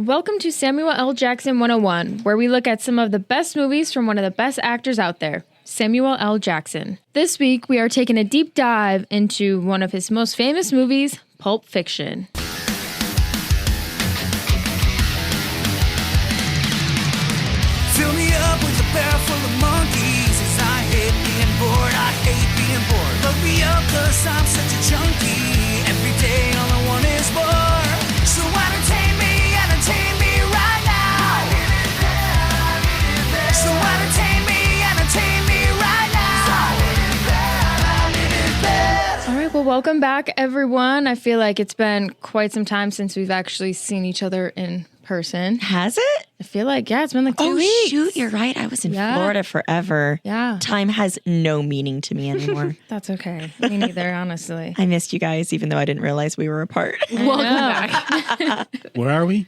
Welcome to Samuel L. Jackson 101, where we look at some of the best movies from one of the best actors out there, Samuel L. Jackson. This week, we are taking a deep dive into one of his most famous movies, Pulp Fiction. Fill me up with a barrel full of monkeys, 'cause I hate being bored, I hate being bored. Load me up 'cause I'm such a junkie. Every day all I want is more. So entertain me right now. So entertain me right now. All right, well, welcome back, everyone. I feel like it's been quite some time since we've actually seen each other in person. Has it? I feel like, yeah, it's been like 2 weeks. Oh, shoot, you're right. I was in Florida forever. Yeah. Time has no meaning to me anymore. That's okay. Me neither, honestly. I missed you guys, even though I didn't realize we were apart. Welcome back. Where are we?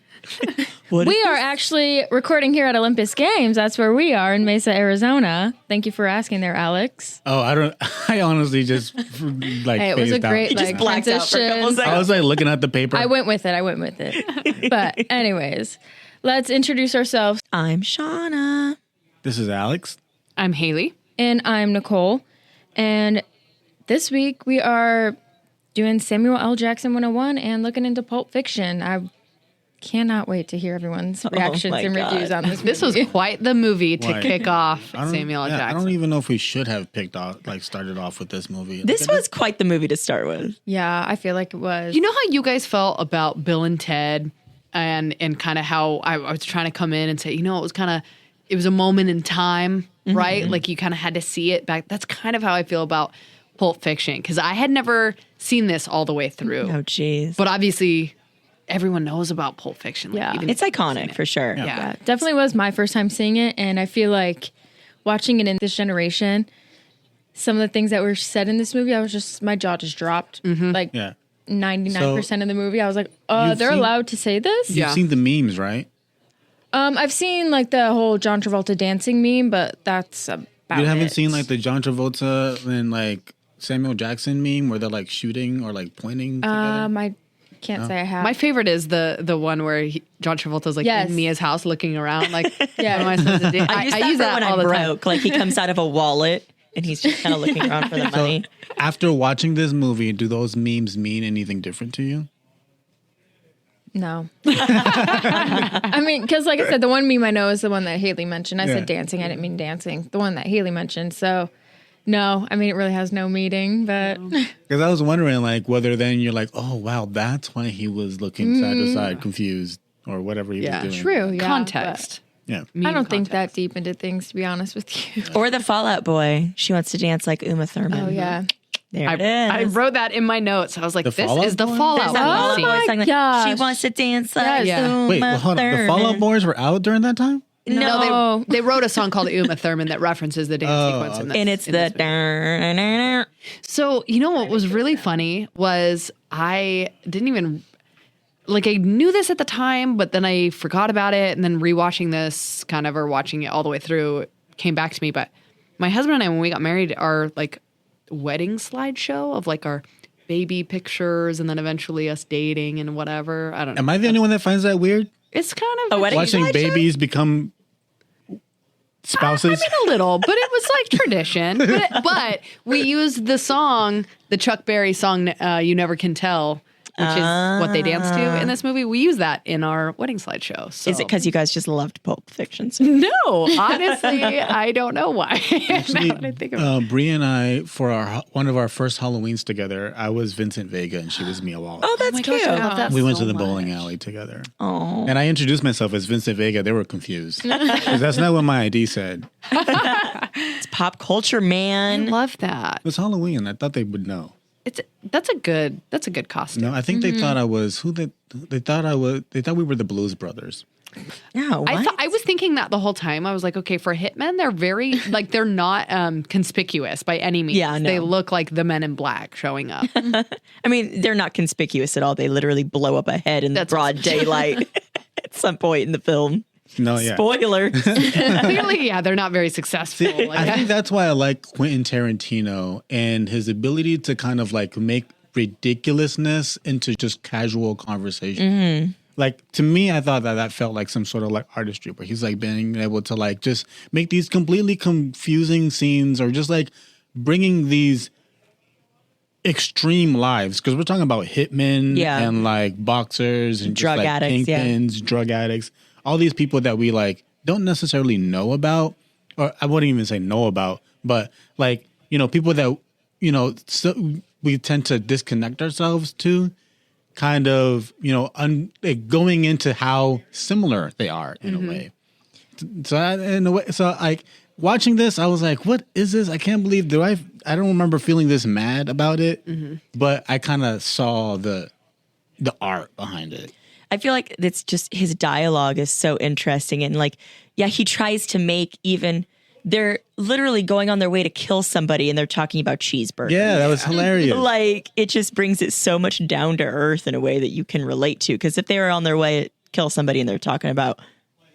We are actually recording here at Olympus Games. That's where we are in Mesa, Arizona. Thank you for asking there, Alex. Oh, I honestly just like Hey, it was a phased out. great You just like blacked out for a couple transition. seconds. I was like looking at the paper. I went with it. But anyways, let's introduce ourselves. I'm Shauna. This is Alex. I'm Haley. And I'm Nicole. And this week we are doing Samuel L. Jackson 101 and looking into Pulp Fiction. I cannot wait to hear everyone's reactions my and God. reviews on this This was movie. quite the movie to Why? kick off I don't- Samuel L. yeah, Jackson. I don't even know if we should have started off with this movie. This was quite the movie to start with. Yeah, I feel like it was. You know how you guys felt about Bill and Ted and kind of how I was trying to come in and say, it was a moment in time, right? Like you kind of had to see it back. That's kind of how I feel about Pulp Fiction because I had never seen this all the way through. Oh, jeez. But obviously everyone knows about Pulp Fiction. Like, Yeah. even It's if you've seen iconic it. for sure. Yeah. Yeah, definitely was my first time seeing it. And I feel like watching it in this generation, some of the things that were said in this movie, my jaw just dropped. Like Yeah. 99% of the movie. I was like, You've they're seen- allowed to say this? You've Yeah. seen the memes, right? I've seen like the whole John Travolta dancing meme, but that's about You haven't it. seen like the John Travolta and like Samuel Jackson meme where they're like shooting or like pointing together? I can't say I have. My favorite is the one where John Travolta's like Yes. in Mia's house looking around like, Yeah. what am I supposed to do? I use that use for that when all I'm the time. broke. Like he comes out of a wallet and he's just kind of looking around for the money. After watching this movie, do those memes mean anything different to you? No. I mean, because like I said, the one meme I know is the one that Haley mentioned. I Yeah. said dancing. I didn't mean dancing. The one that Haley mentioned. So, no. I mean, it really has no meaning, but Because I was wondering like whether then you're like, oh wow, that's why he was looking side to side, confused or whatever he Yeah. was doing. true. Yeah, Context. Yeah. but I don't think that deep into things, to be honest with you. Or the Fallout Boy. She wants to dance like Uma Thurman. Oh, yeah. There it I is. wrote that in my notes. I was like, The this Fallout is the Boy? Fallout There's that Boy Fallout scene. Boy song like, gosh. she wants to dance like Yes. Uma Wait, well, hold on. The Fall Out Thurman. Boys were out during that time? No. They wrote a song called Uma Thurman that references the dance sequence. In this, And it's in the... this movie. So, you know what was really funny was I didn't even... Like, I knew this at the time, but then I forgot about it. And then rewatching this kind of, or watching it all the way through, it came back to me. But my husband and I, when we got married, our, like, wedding slideshow of, like, our baby pictures and then eventually us dating and whatever. I don't know. Am I the only one that finds that weird? It's kind of... A wedding Watching slideshow? babies become spouses? A little, but it was like tradition. But we used the song, the Chuck Berry song, You Never Can Tell, which is what they dance to in this movie. We use that in our wedding slideshow. So. Is it because you guys just loved Pulp Fiction? So No, honestly, I don't know why. Actually, Now that I think about it. Brie and I, for one of our first Halloweens together, I was Vincent Vega and she was Mia Wallace. Oh, that's my cute. gosh, I love that We went so to the much. bowling alley together. Oh. And I introduced myself as Vincent Vega. They were confused. 'Cause that's not what my ID said. It's pop culture, I man. love that. It was Halloween. I thought they would know. That's a good costume. No, I think they thought I was they thought we were the Blues Brothers. No, what? I was thinking that the whole time. I was like, okay, for hitmen, they're very like they're not conspicuous by any means. Yeah, no. They look like the Men in Black showing up. I mean, they're not conspicuous at all. They literally blow up a head in That's broad daylight at some point in the film. No, yeah. Spoilers. Clearly, yeah, they're not very successful. I think that's why I like Quentin Tarantino and his ability to kind of like make ridiculousness into just casual conversation. like to me, I thought that felt like some sort of like artistry, where he's like being able to like just make these completely confusing scenes, or just like bringing these extreme lives, because we're talking about hitmen and like boxers and drug just, like, addicts, kingpins, drug addicts, all these people that we like don't necessarily know about, or I wouldn't even say know about, but like, you know, people that, you know, so we tend to disconnect ourselves to, kind of, you know, like going into how similar they are in a way. So in a way, so like watching this, I was like, what is this? I can't believe, I don't remember feeling this mad about it, but I kind of saw the art behind it. I feel like it's just his dialogue is so interesting. And like, yeah, he tries to make even, they're literally going on their way to kill somebody and they're talking about cheeseburgers. Yeah, that was hilarious. Like, it just brings it so much down to earth in a way that you can relate to. Because if they were on their way to kill somebody and they're talking about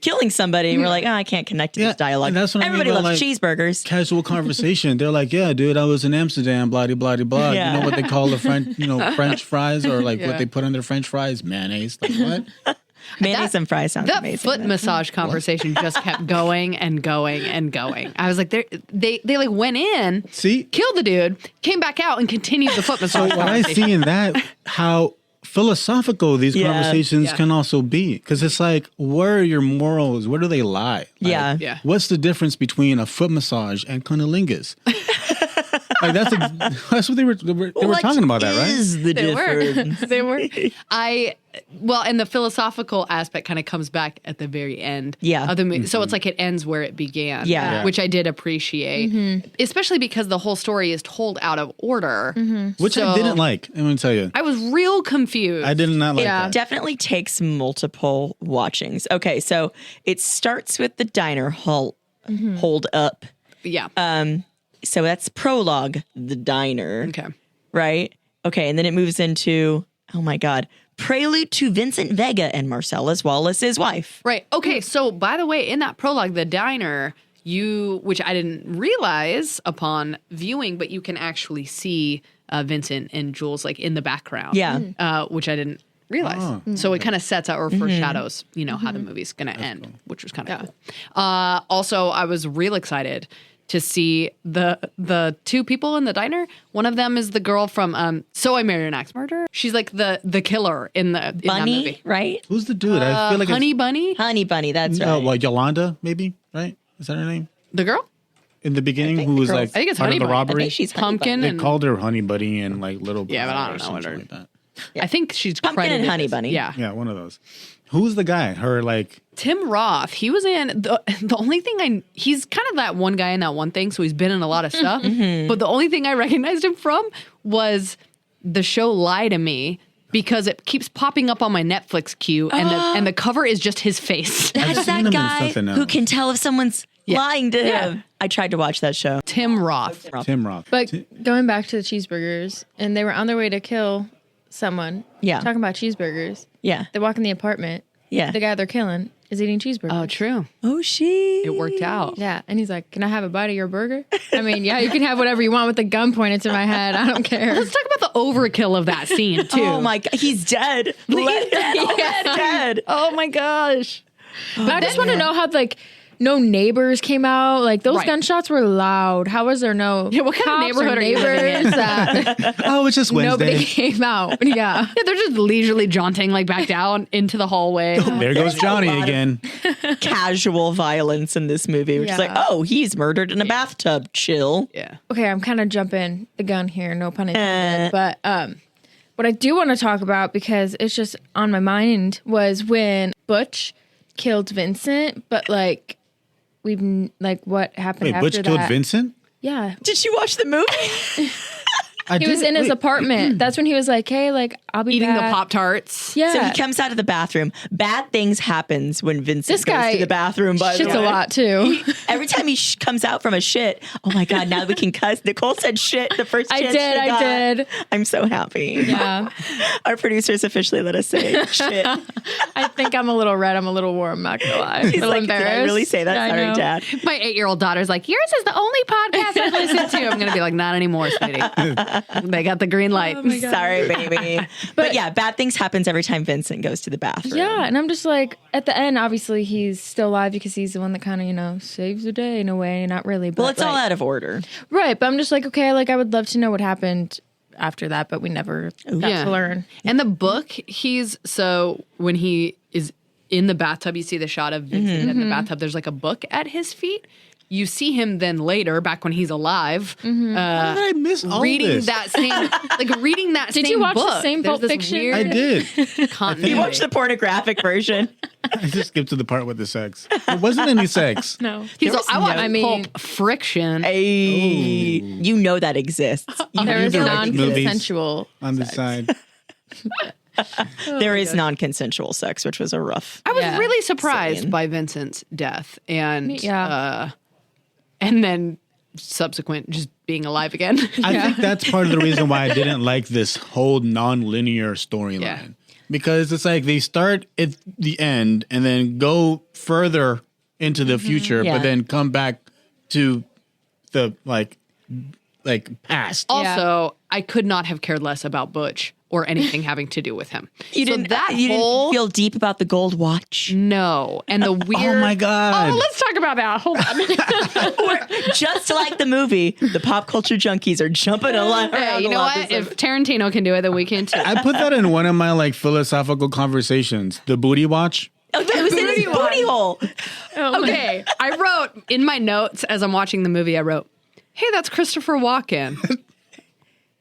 killing somebody, we're like, oh, I can't connect to this dialogue. That's what Everybody I mean, loves like, cheeseburgers. Casual conversation. They're like, yeah, dude, I was in Amsterdam, blah, blah, blah, blah. Yeah. You know what they call the French, you know, French fries, or like what they put on their French fries? Mayonnaise. Like what? Mayonnaise and fries sounds That amazing. foot massage conversation just kept going and going and going. I was like, they like went in, See? killed the dude, came back out, and continued the foot massage What I conversation. see in that, how philosophical these conversations can also be. Because it's like, where are your morals? Where do they lie? Like, Yeah. What's the difference between a foot massage and cunnilingus? Like that's what they were talking about, that, right? Is the They were. difference? They were. And the philosophical aspect kind of comes back at the very end of the movie. So it's like it ends where it began, which I did appreciate, especially because the whole story is told out of order. Which I didn't like. I'm going to tell you. I was real confused. I did not like that. Definitely takes multiple watchings. Okay, so it starts with the diner hold up. Yeah. So that's prologue, the diner. Okay. Right? Okay, and then it moves into, oh my God, prelude to Vincent Vega and Marcellus Wallace's wife. Right. Okay. So, by the way, in that prologue, the diner, which I didn't realize upon viewing, but you can actually see Vincent and Jules like in the background. Yeah. Which I didn't realize. So it kind of sets out or foreshadows, you know, how the movie's going to end, which was kind of cool. Also, I was real excited to see the two people in the diner. One of them is the girl from So I Married an Axe Murderer. She's like the killer in that movie. Right? Who's the dude? I feel like Honey Bunny? Honey Bunny, that's right. Oh, well, Yolanda, maybe, right? Is that her name? The girl? In the beginning, think who the was girl's- like I think it's part Honey of the Bunny. I robbery? I think she's Pumpkin They and called her Honey Bunny and like Little Yeah, but I Brother don't or know what something her- like that. I think she's Pumpkin credited and Honey as- Bunny. Yeah. Yeah, one of those. Who's the guy? Her like Tim Roth. He was in the only thing he's kind of that one guy in that one thing, so he's been in a lot of stuff. But the only thing I recognized him from was the show Lie to Me, because it keeps popping up on my Netflix queue, and the cover is just his face. That's seen him that in guy something who else. can tell if someone's lying to him. I tried to watch that show. Tim Roth. Tim Roth. But going back to the cheeseburgers, and they were on their way to kill someone. Yeah. Talking about cheeseburgers. Yeah. They walk in the apartment. Yeah. The guy they're killing is eating cheeseburgers. Oh, true. Oh, she. It worked out. Yeah. And he's like, can I have a bite of your burger? I mean, yeah, you can have whatever you want with the gun pointed to my head. I don't care. Let's talk about the overkill of that scene too. Oh my God, he's dead. Let dead. Oh my gosh. But I just want to know how, like, no neighbors came out. Like, those Right. gunshots were loud. How was there no Yeah, what kind of cops or neighborhood are you living in? neighbors that Oh, it's just nobody Wednesday. came out? Yeah. Yeah, they're just leisurely jaunting like back down into the hallway. There goes Johnny again. Casual violence in this movie, which is like, Yeah. oh, he's murdered in a bathtub. Chill. Yeah. Okay, I'm kind of jumping the gun here, no pun intended. But what I do want to talk about, because it's just on my mind, was when Butch killed Vincent. But like, what happened Wait, after Butch that? killed Vincent? Yeah, Did you watch the movie? he was in his apartment. That's when he was like, "Hey, like, I'll be Eating the back." Pop-Tarts. Yeah, So he comes out of the bathroom. Bad things happens when Vincent This guy goes to the bathroom. By the shits way, a lot too. Every time he comes out from a shit, oh my God, now we can cuss. Nicole said shit the first I chance did, she I got. did. I'm so happy. Yeah, Our producers officially let us say shit. I think I'm a little red. I'm a little warm. I'm not gonna lie. I'm a He's little like, embarrassed. did I really say that? I Sorry, know. Dad. My 8-year-old daughter's like, yours is the only podcast I've listened to. I'm going to be like, not anymore, sweetie. They got the green light. Sorry, baby. But yeah, bad things happens every time Vincent goes to the bathroom. Yeah, and I'm just like, at the end, obviously he's still alive because he's the one that kind of, saves the day in a way. Not really, but Well, it's all out of order. right. But I'm just like, okay, like I would love to know what happened after that, but we never got to learn. And the book, when he is in the bathtub, you see the shot of Vincent in the bathtub. There's like a book at his feet. You see him then later, back when he's alive, How did I miss all reading this? that same, reading that Did same you watch book. the same There's Pulp this Fiction? weird I did. continuity. You watch the pornographic version. I just skipped to the part with the sex. There wasn't any sex. No. He's like, I watched I mean- Pulp Friction. Hey, you know that exists. There is direct movies non-consensual on the side. There is non-consensual sex, which was a rough. I was Yeah. really surprised Scene. by Vincent's death and Yeah. and then subsequent just being alive again. I think that's part of the reason why I didn't like this whole non-linear storyline. Yeah. Because it's like they start at the end and then go further into the future, Yeah. but then come back to the like past. Also, I could not have cared less about Butch or anything having to do with him. You So didn't. that you whole didn't feel deep about the gold watch. no, and the weird. Oh my god! Oh, let's talk about that. Hold on. Just like the movie, the pop culture junkies are jumping a lot. Hey, you know what? If Tarantino can do it, then we can too. I put that in one of my like philosophical conversations. The booty watch. Oh, it was in his booty hole. Okay, I wrote in my notes as I'm watching the movie. I wrote, "Hey, that's Christopher Walken."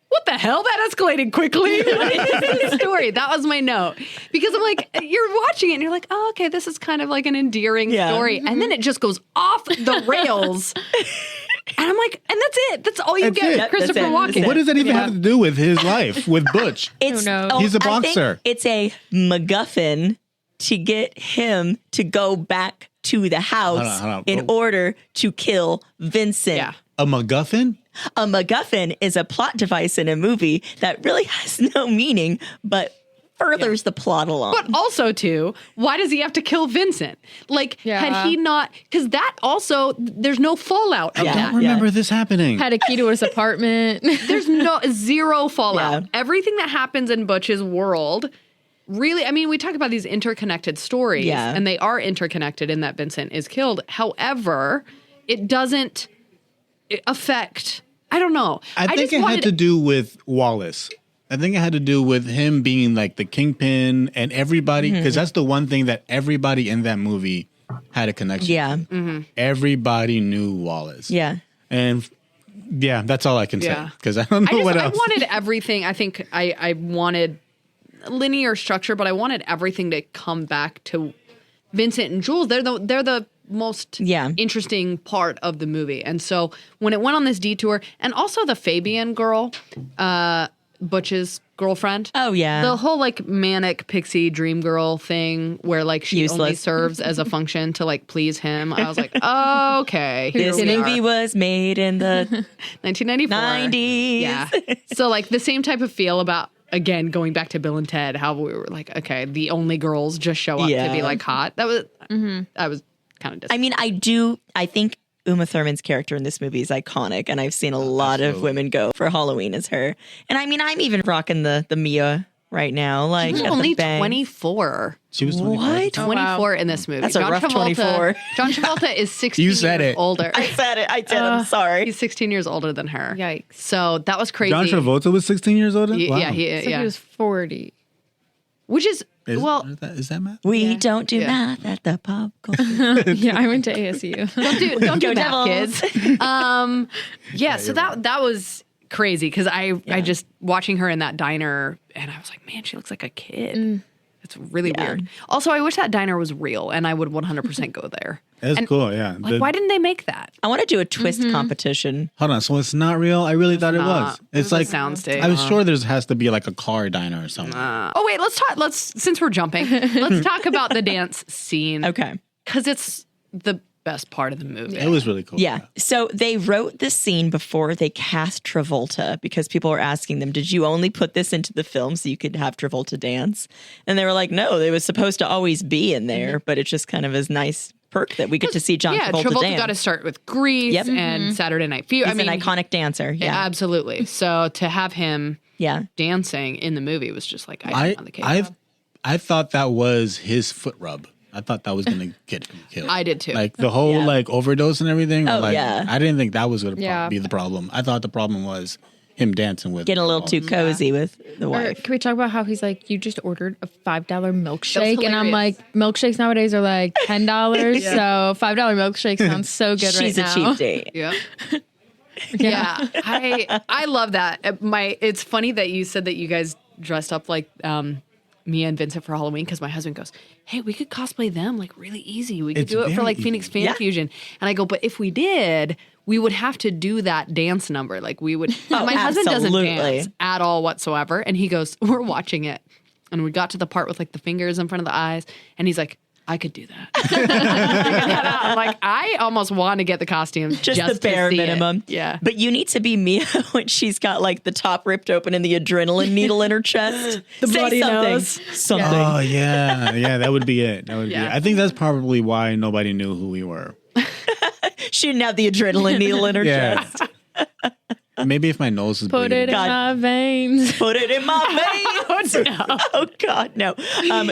What the hell? That escalated quickly. What is this story? That was my note. Because I'm like, you're watching it and you're like, oh, okay, this is kind of like an endearing story. And then it just goes off the rails. And I'm like, and that's it. That's all you That's get. it. Christopher That's it. Walken. That's it. What does that even have to do with his life with Butch? It's knows? He's a I think boxer. it's a MacGuffin to get him to go back to the house Hold on. in order to kill Vincent. Yeah. A MacGuffin? A MacGuffin is a plot device in a movie that really has no meaning, but furthers the plot along. But also, too, why does he have to kill Vincent? Like, had he not, because that also, there's no fallout of Yeah. I that. don't remember this happening. Had a key to his apartment. There's zero fallout. Yeah. Everything that happens in Butch's world, really, I mean, we talk about these interconnected stories, Yeah. and they are interconnected in that Vincent is killed. However, it doesn't affect, I don't know. I think just it wanted had to do with Wallace. I think it had to do with him being like the kingpin and everybody, because that's the one thing that everybody in that movie had a connection. yeah. Everybody knew Wallace. Yeah. And yeah, that's all I can say Yeah. because I don't know what I else. wanted everything. I think I wanted linear structure, but I wanted everything to come back to Vincent and Jules. They're the most interesting part of the movie. And so when it went on this detour, and also the Fabian girl, Butch's girlfriend. Oh, yeah. The whole like manic pixie dream girl thing where like she only Useless. serves as a function to like please him. I was like, oh, okay. This here we movie are. was made in the 1994. 90s. Yeah. So like the same type of feel about, again, going back to Bill and Ted, how we were like, okay, the only girls just show up to be like hot. That was, I was kind of I mean, I think Uma Thurman's character in this movie is iconic, and I've seen a lot of women go for Halloween as her. And I mean, I'm even rocking the Mia right now. Like, She's at the only bangs. 24. She was 24. What? 24 in this movie. That's a rough 24. John Travolta is 16 You said years it. older. I said it. I did. I'm sorry. He's 16 years older than her. Yikes. So that was crazy. John Travolta was 16 years older? Wow. Yeah, So he was 40. Which is, Is well, that math? We don't do Yeah. math at the pop culture. Yeah, I went to ASU. don't do Go that, Devils. kids. Yeah, so that was crazy because I just watching her in that diner and I was like, man, she looks like a kid. It's really weird. Also, I wish that diner was real and I would 100% go there. That's cool, yeah. Like, why didn't they make that? I want to do a twist competition. Hold on, so it's not real? I really thought it was. not. It It's was a like soundstage. I was sure there has to be like a car diner or something. Oh wait, since we're jumping, let's talk about the dance scene. Okay. Because it's the best part of the movie. It was really cool. Yeah. So they wrote the scene before they cast Travolta because people were asking them, did you only put this into the film so you could have Travolta dance? And they were like, no, it was supposed to always be in there, but it just kind of is nice perk that we get to see John Travolta Travolta dance. got to start with Grease Yep. and Saturday Night Fever. He's an iconic dancer. Yeah. Absolutely. So to have him dancing in the movie was just like icing on the cake. I thought that was his foot rub. I thought that was going to get him killed. I did too. Like the whole like overdose and everything. Oh, like, yeah. I didn't think that was going to be the problem. I thought the problem was him dancing with. Getting a little too cozy with the Or wife. can we talk about how he's like, you just ordered a $5 milkshake? And I'm hilarious. like, milkshakes nowadays are like $10. So $5 milkshake sounds so good She's right now. a cheap date. Yeah. Yeah. I love that. It's funny that you said that you guys dressed up like Mia and Vincent for Halloween because my husband goes, hey, we could cosplay them like really easy. We could It's do it for very like Phoenix easy. Fan Fusion. And I go, but if we did, we would have to do that dance number. Like we would. My husband doesn't absolutely. dance at all whatsoever. And he goes, we're watching it. And we got to the part with like the fingers in front of the eyes. And he's like, I could do that. I'm like, I almost want to get the costume Just the to bare see it. minimum. Yeah. But you need to be Mia when she's got like the top ripped open and the adrenaline needle in her chest. Say bloody something. nose. Something. Oh yeah, that would be it. That would be Yeah. it. I think that's probably why nobody knew who we were. She didn't have the adrenaline needle in her Yeah. chest. Maybe if my nose is Put it bleeding. in my veins. Put it in my veins. Oh God, no.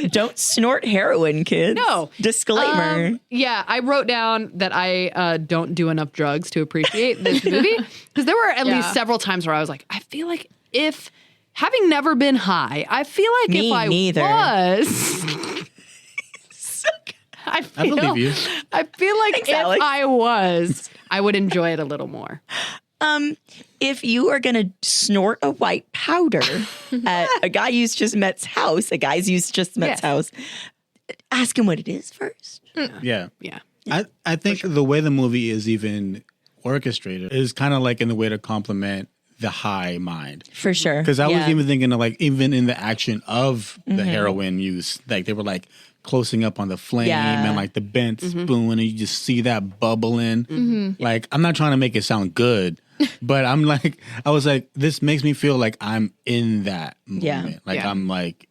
Don't snort heroin, kids. No. Disclaimer. Yeah, I wrote down that I don't do enough drugs to appreciate this movie because there were at least several times where I was like, I feel like if having never been high, I feel like Me if I neither. was, I believe you. I feel like Thanks, if Alex. I was, I would enjoy it a little more. If you are going to snort a white powder at a guy you just met's house, a guy's you just met's Yes. house, ask him what it is first. Yeah. Yeah. I think the way the movie is even orchestrated is kind of like in the way to complement the high mind. For sure. Because I was Yeah. even thinking of like, even in the action of the heroin use, like they were like closing up on the flame Yeah. and like the bent spoon and you just see that bubbling. Like, I'm not trying to make it sound good, but I'm like, I was like, this makes me feel like I'm in that moment. Yeah. Like Yeah. I'm like,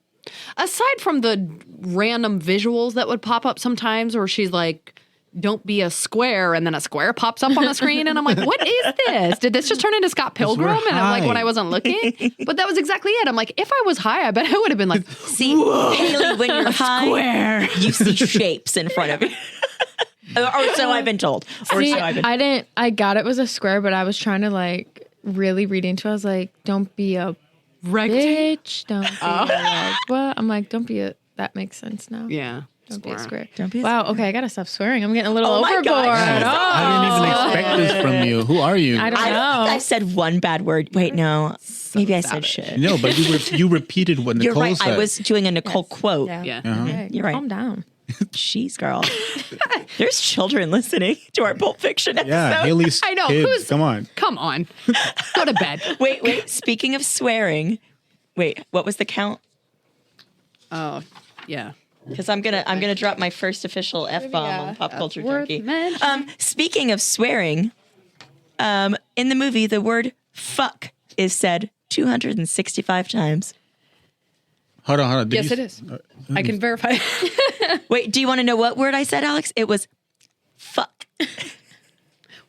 Aside from the random visuals that would pop up sometimes, or she's like, don't be a square, and then a square pops up on the screen, and I'm like, what is this? Did this just turn into Scott Pilgrim? And I'm like, when I wasn't looking? But that was exactly it. I'm like, if I was high, I bet I would have been like, See, Haley, when you're high, square. you see shapes in front of you. Or so I've been told. Or See, so I've been I got it was a square, but I was trying to like really read into it. I was like, don't be a bitch. Don't be like, what? I'm like, don't be a, that makes sense now. Yeah. Don't be a square. Don't be a Wow, okay, I gotta stop swearing. I'm getting a little Oh my overboard. God. I didn't even expect this from you. Who are you? I don't I know. don't think I said one bad word. Wait, no. Maybe I said shit. No, but you repeated what You're Nicole right. said. I was doing a Nicole quote. Yeah. Yeah. Okay, You're right. Calm down. Jeez, girl. There's children listening to our Pulp Fiction episode. Yeah, Haley's I know. kids. Come on. Come on. Go to bed. Wait. Speaking of swearing, wait, what was the count? Oh, yeah. Because I'm gonna drop my first official F-bomb on Pop Culture worth Junkie. mentioning. Speaking of swearing, in the movie, the word "fuck" is said 265 times. Hold on. Did Yes, you- it is. I can verify. Wait, do you want to know what word I said, Alex? It was "fuck."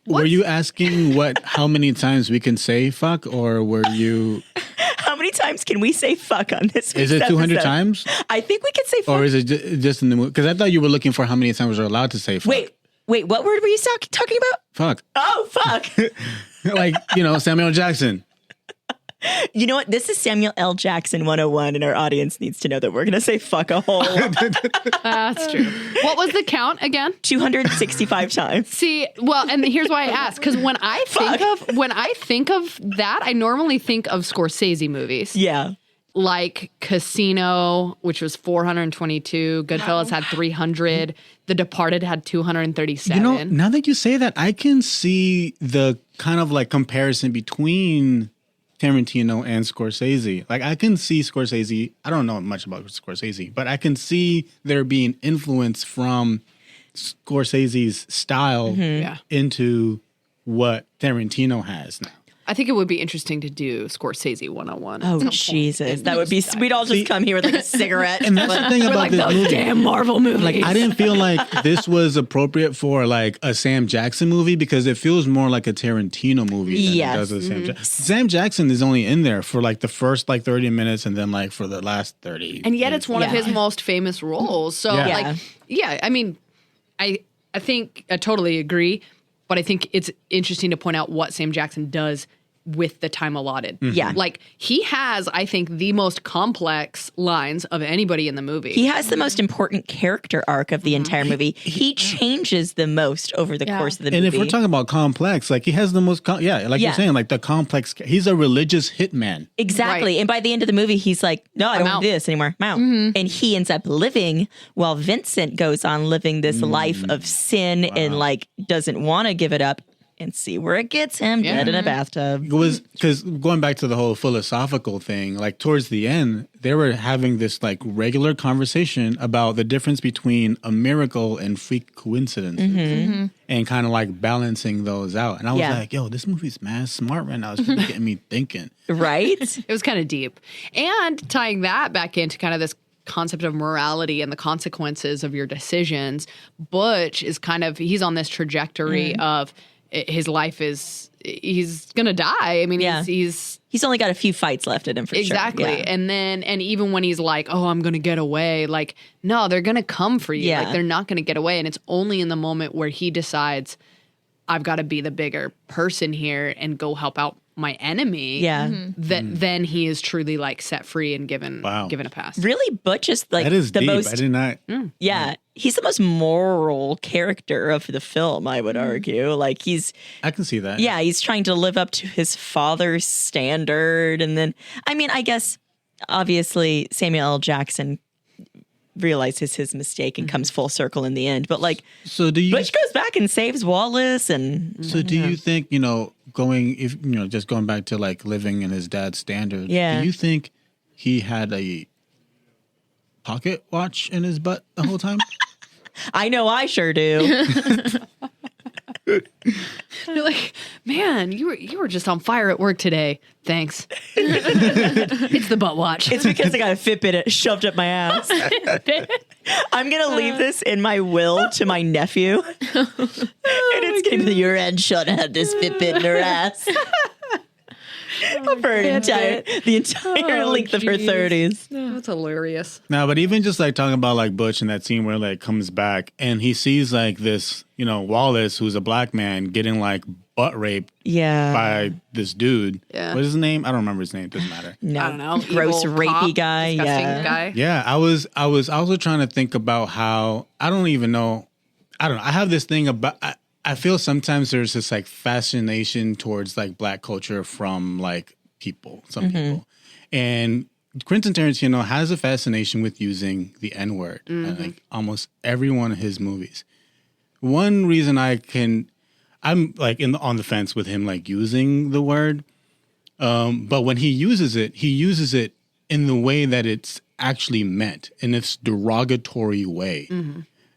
Were you asking how many times we can say fuck, or were you? How many times can we say "fuck" on this? Is it week's 200 episode? times, I think we could say "fuck." or is it just in the movie? Because I thought you were looking for how many times we're allowed to say fuck. Wait, what word were you talking about? Fuck. Oh, fuck. Like, Samuel Jackson. You know what? This is Samuel L. Jackson 101, and our audience needs to know that we're going to say fuck a whole That's true. What was the count again? 265 times. See, well, and here's why I asked, because when I think of that, I normally think of Scorsese movies. Yeah. Like Casino, which was 422, Goodfellas had 300, The Departed had 237. Now that you say that, I can see the kind of like comparison between Tarantino and Scorsese. Like, I can see Scorsese. I don't know much about Scorsese, but I can see there being influence from Scorsese's style Yeah. into what Tarantino has now. I think it would be interesting to do Scorsese 101. Oh, Jesus. That would be, we'd all just come here with like a cigarette. And that's the thing about this movie. Damn Marvel movies. Like, I didn't feel like this was appropriate for like a Sam Jackson movie because it feels more like a Tarantino movie than it does a Sam Jackson. Sam Jackson is only in there for like the first like 30 minutes and then like for the last 30. And yet it's one of his most famous roles. So I mean, I think I totally agree, but I think it's interesting to point out what Sam Jackson does with the time allotted. Yeah. Like he has, I think, the most complex lines of anybody in the movie. He has the most important character arc of the entire movie. He changes the most over the course of the movie. And if we're talking about complex, like he has the most, you're saying, like the complex, he's a religious hitman. Exactly. Right. And by the end of the movie, he's like, no, I don't want out. to do this anymore. I'm out. And he ends up living while Vincent goes on living this life of sin and like doesn't want to give it up. And see where it gets him, dead in a bathtub. It was because going back to the whole philosophical thing, like towards the end, they were having this like regular conversation about the difference between a miracle and freak coincidences and kind of like balancing those out. And I was like, yo, this movie's mad smart right now. It's really getting me thinking. Right? It was kind of deep. And tying that back into kind of this concept of morality and the consequences of your decisions, Butch is kind of, he's on this trajectory of his life is, he's gonna die. I mean, he's only got a few fights left in him for exactly. sure. Yeah. And even when he's like, oh, I'm gonna get away, like, no, they're gonna come for you. Yeah. Like, they're not gonna get away. And it's only in the moment where he decides, I've got to be the bigger person here and go help out my enemy. Yeah. That then he is truly like set free and given a pass. Really, Butch is like That is the deep. most. I did not. Yeah, he's the most moral character of the film, I would argue. Like I can see that. yeah, he's trying to live up to his father's standard. And then, I mean, I guess, obviously, Samuel L. Jackson realizes his mistake and comes full circle in the end. But like, So do you? Butch goes back and saves Wallace. And So do you think, just going back to like living in his dad's standards, do you think he had a pocket watch in his butt the whole time? I know I sure do. You're like, man, you were just on fire at work today. Thanks. It's the butt watch. It's because I got a Fitbit shoved up my ass. I'm going to leave this in my will to my nephew. And it's going to be your end shot had this Fitbit in her ass. For the entire length of her 30s. That's hilarious. No, but even just like talking about like Butch in that scene where like comes back and he sees like this, Wallace, who's a black man, getting like butt raped by this dude. Yeah. What is his name? I don't remember his name. Doesn't matter. No. I don't know. Gross, Evil rapey cop, guy. disgusting Yeah. guy. Yeah, I was also trying to think about how I don't know. I have this thing about. I feel sometimes there's this like fascination towards like black culture from like some people. And Quentin Tarantino has a fascination with using the N-word in like almost every one of his movies. One reason I'm like on the fence with him like using the word. But when he uses it in the way that it's actually meant, in its derogatory way.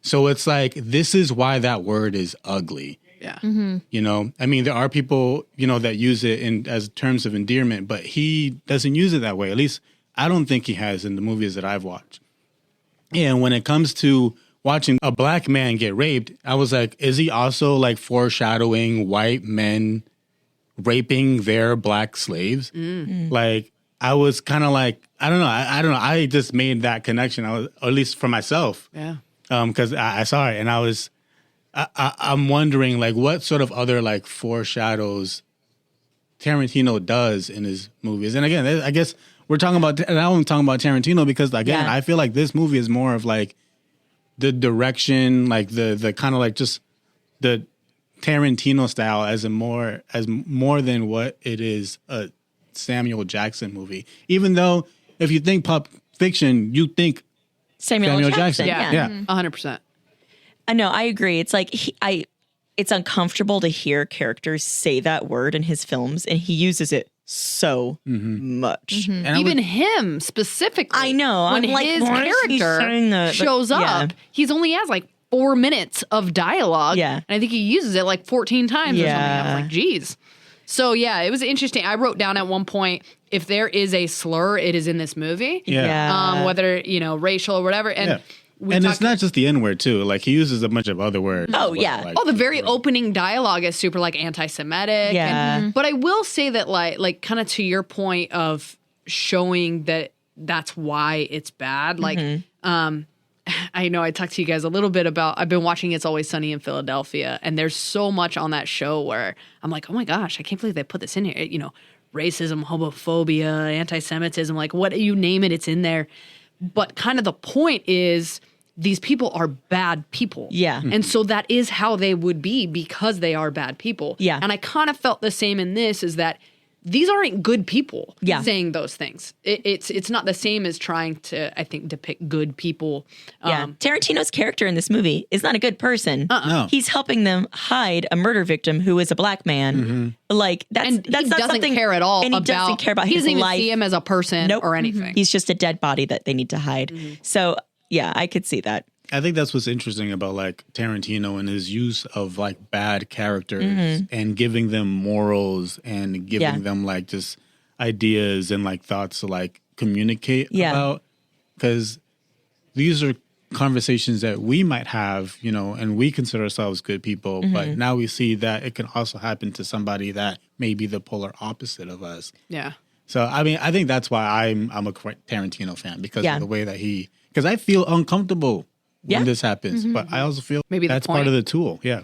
So it's like, this is why that word is ugly. Yeah. I mean, there are people, that use it as terms of endearment, but he doesn't use it that way. At least I don't think he has in the movies that I've watched. And when it comes to watching a black man get raped, I was like, is he also like foreshadowing white men raping their black slaves? Like, I was kind of like, I don't know. I just made that connection. Or at least for myself. Yeah. Because I saw it and I'm wondering like what sort of other like foreshadows Tarantino does in his movies. And again, I guess we're talking about, and I'm talking about Tarantino because again, I feel like this movie is more of like the direction, like the kind of like just the Tarantino style as more than what it is a Samuel Jackson movie. Even though if you think Pulp Fiction, you think Samuel Jackson. Yeah. 100%. No, I agree. It's like it's uncomfortable to hear characters say that word in his films, and he uses it so much. And Even him specifically. I know. When I'm like, his why is he saying character that? But, shows up, he's only has like 4 minutes of dialogue. Yeah. And I think he uses it like 14 times or something. I Yeah. was like, geez. So yeah, it was interesting. I wrote down at one point, if there is a slur, it is in this movie. Yeah. Whether, racial or whatever. And Yeah. And it's not just the N-word, too. Like, he uses a bunch of other words. Oh, as well, yeah. like, the very opening dialogue is super like anti-Semitic. Yeah. But I will say that like kind of to your point of showing that that's why it's bad. Like, I know I talked to you guys a little bit about, I've been watching It's Always Sunny in Philadelphia, and there's so much on that show where I'm like, oh my gosh, I can't believe they put this in here. Racism, homophobia, anti-Semitism, like what you name it, it's in there. But kind of the point is these people are bad people. Yeah. And so that is how they would be because they are bad people. Yeah. And I kind of felt the same in this, is that these aren't good people saying those things. It's not the same as trying to, I think, depict good people. Yeah. Tarantino's character in this movie is not a good person. No. He's helping them hide a murder victim who is a black man. Like that's And that's he not doesn't something, care at all and he about, doesn't care about he his doesn't even life. see him as a person Nope. or anything. He's just a dead body that they need to hide. So yeah, I could see that. I think that's what's interesting about like Tarantino and his use of like bad characters and giving them morals and giving them like just ideas and like thoughts to like communicate about, because these are conversations that we might have, and we consider ourselves good people, but now we see that it can also happen to somebody that may be the polar opposite of us. Yeah. So I mean, I think that's why I'm a Tarantino fan, because Yeah. of the way that because I feel uncomfortable when this happens, but I also feel Maybe the that's part point. of the tool. Yeah.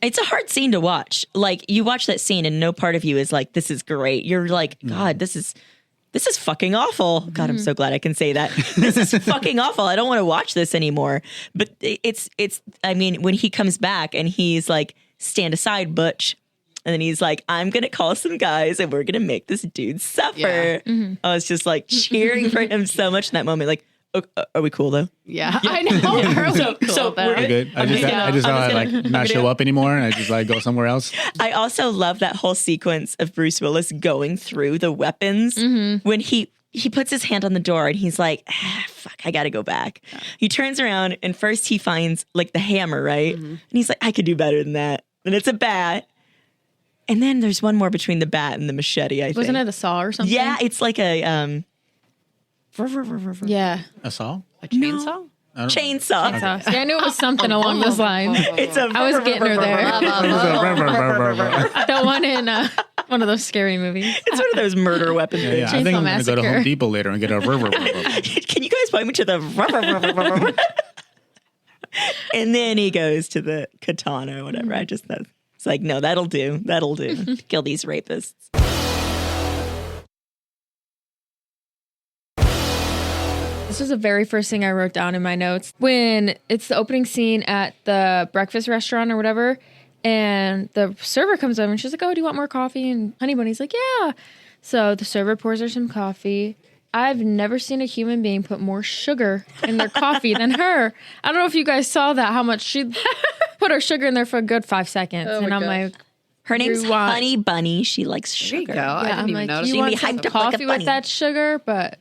It's a hard scene to watch. Like you watch that scene and no part of you is like, this is great. You're like, God, this is fucking awful. God, I'm so glad I can say that. This is fucking awful. I don't want to watch this anymore. But it's I mean, when he comes back and he's like, stand aside, Butch. And then he's like, I'm going to call some guys and we're going to make this dude suffer. Yeah. I was just like cheering for him so much in that moment. Like, are we cool though? Yeah. I know. We're cool, so though. We're good. I just like not show up anymore, and I just like go somewhere else. I also love that whole sequence of Bruce Willis going through the weapons when he puts his hand on the door and he's like, fuck, I got to go back. Yeah. He turns around and first he finds like the hammer, right? And he's like, I could do better than that. And it's a bat. And then there's one more between the bat and the machete, I think. Wasn't it a saw or something? Yeah, it's like a Yeah. A saw? A chainsaw? chainsaw. Chainsaw. See, I knew it was something along those lines. It's a I was getting her there. The one in one of those scary movies. It's one of those murder weapon things. Yeah, I think I'm Chainsaw going to go to Massacre. Home Depot later and get a Can you guys point me to the and then he goes to the katana or whatever. I just thought it's like, no, that'll do. That'll do. Kill these rapists. This was the very first thing I wrote down in my notes. When it's the opening scene at the breakfast restaurant or whatever, and the server comes over and she's like, oh, do you want more coffee? And Honey Bunny's like, yeah. So the server pours her some coffee. I've never seen a human being put more sugar in their coffee than her. I don't know if you guys saw that, how much she put her sugar in there for a good 5 seconds. Oh my and I'm gosh. like, Her name's want- Honey Bunny. She likes There you sugar. go. I yeah, didn't I'm even like, notice. you You'd be want some hyped up like a coffee with bunny. that sugar? But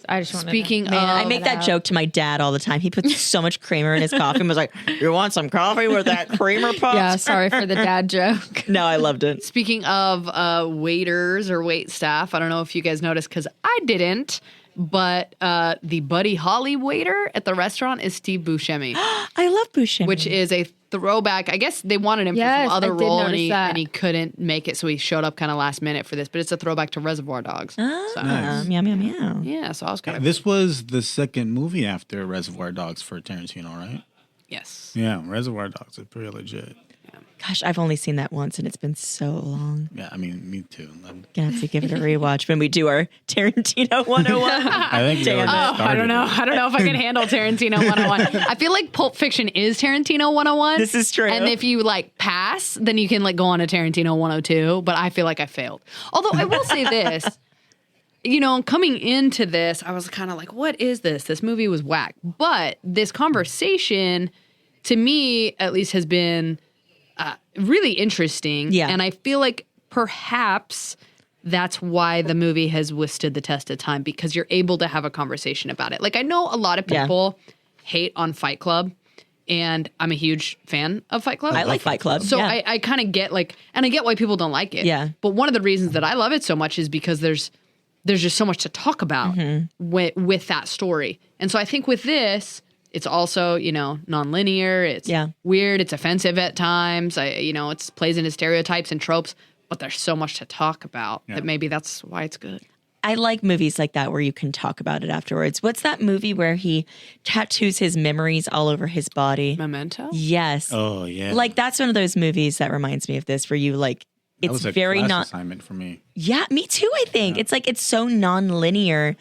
I just want Speaking to of- I make that joke to my dad all the time. He puts so much creamer in his coffee and was like, you want some coffee with that creamer puff? Yeah, sorry for the dad joke. No, I loved it. Speaking of waiters or wait staff, I don't know if you guys noticed because I didn't, but the Buddy Holly waiter at the restaurant is Steve Buscemi, I love Buscemi. which is a throwback. I guess they wanted him Yes, for some other I did role and notice he, that. and he couldn't make it, so he showed up kind of last minute for this. But it's a throwback to Reservoir Dogs. So, Meow, meow, meow. yeah, so I was kind of This was the second movie after Reservoir Dogs for Tarantino, right? yes. Yeah, Reservoir Dogs is pretty legit. Gosh, I've only seen that once and it's been so long. Yeah, I mean, me too. Gonna have to give it a rewatch when we do our Tarantino 101. I think we Damn. already Oh, I started don't know. it. I don't know if I can handle Tarantino 101. I feel like Pulp Fiction is Tarantino 101. This is true. And if you like pass, then you can like go on to Tarantino 102. But I feel like I failed. Although I will say this, you know, coming into this, I was kind of like, what is this? This movie was whack. But this conversation, to me, at least, has been really interesting. Yeah. And I feel like perhaps that's why the movie has withstood the test of time, because you're able to have a conversation about it. Like, I know a lot of Yeah. people hate on Fight Club, And I'm a huge fan of Fight Club. I like Fight Club. So yeah. I kind of get like, and I get why people don't like it. Yeah. But one of the reasons that I love it so much is because there's just so much to talk about with that story. And so I think with this, it's also, you know, non-linear. It's weird. It's offensive at times. It plays into stereotypes and tropes, but there's so much to talk about that maybe that's why it's good. I like movies like that where you can talk about it afterwards. What's that movie where he tattoos his memories all over his body? Memento? Yes. Oh yeah. Like that's one of those movies that reminds me of this where you like that it's was a very class not assignment for me. Yeah, me too, I think. It's like it's so non-linear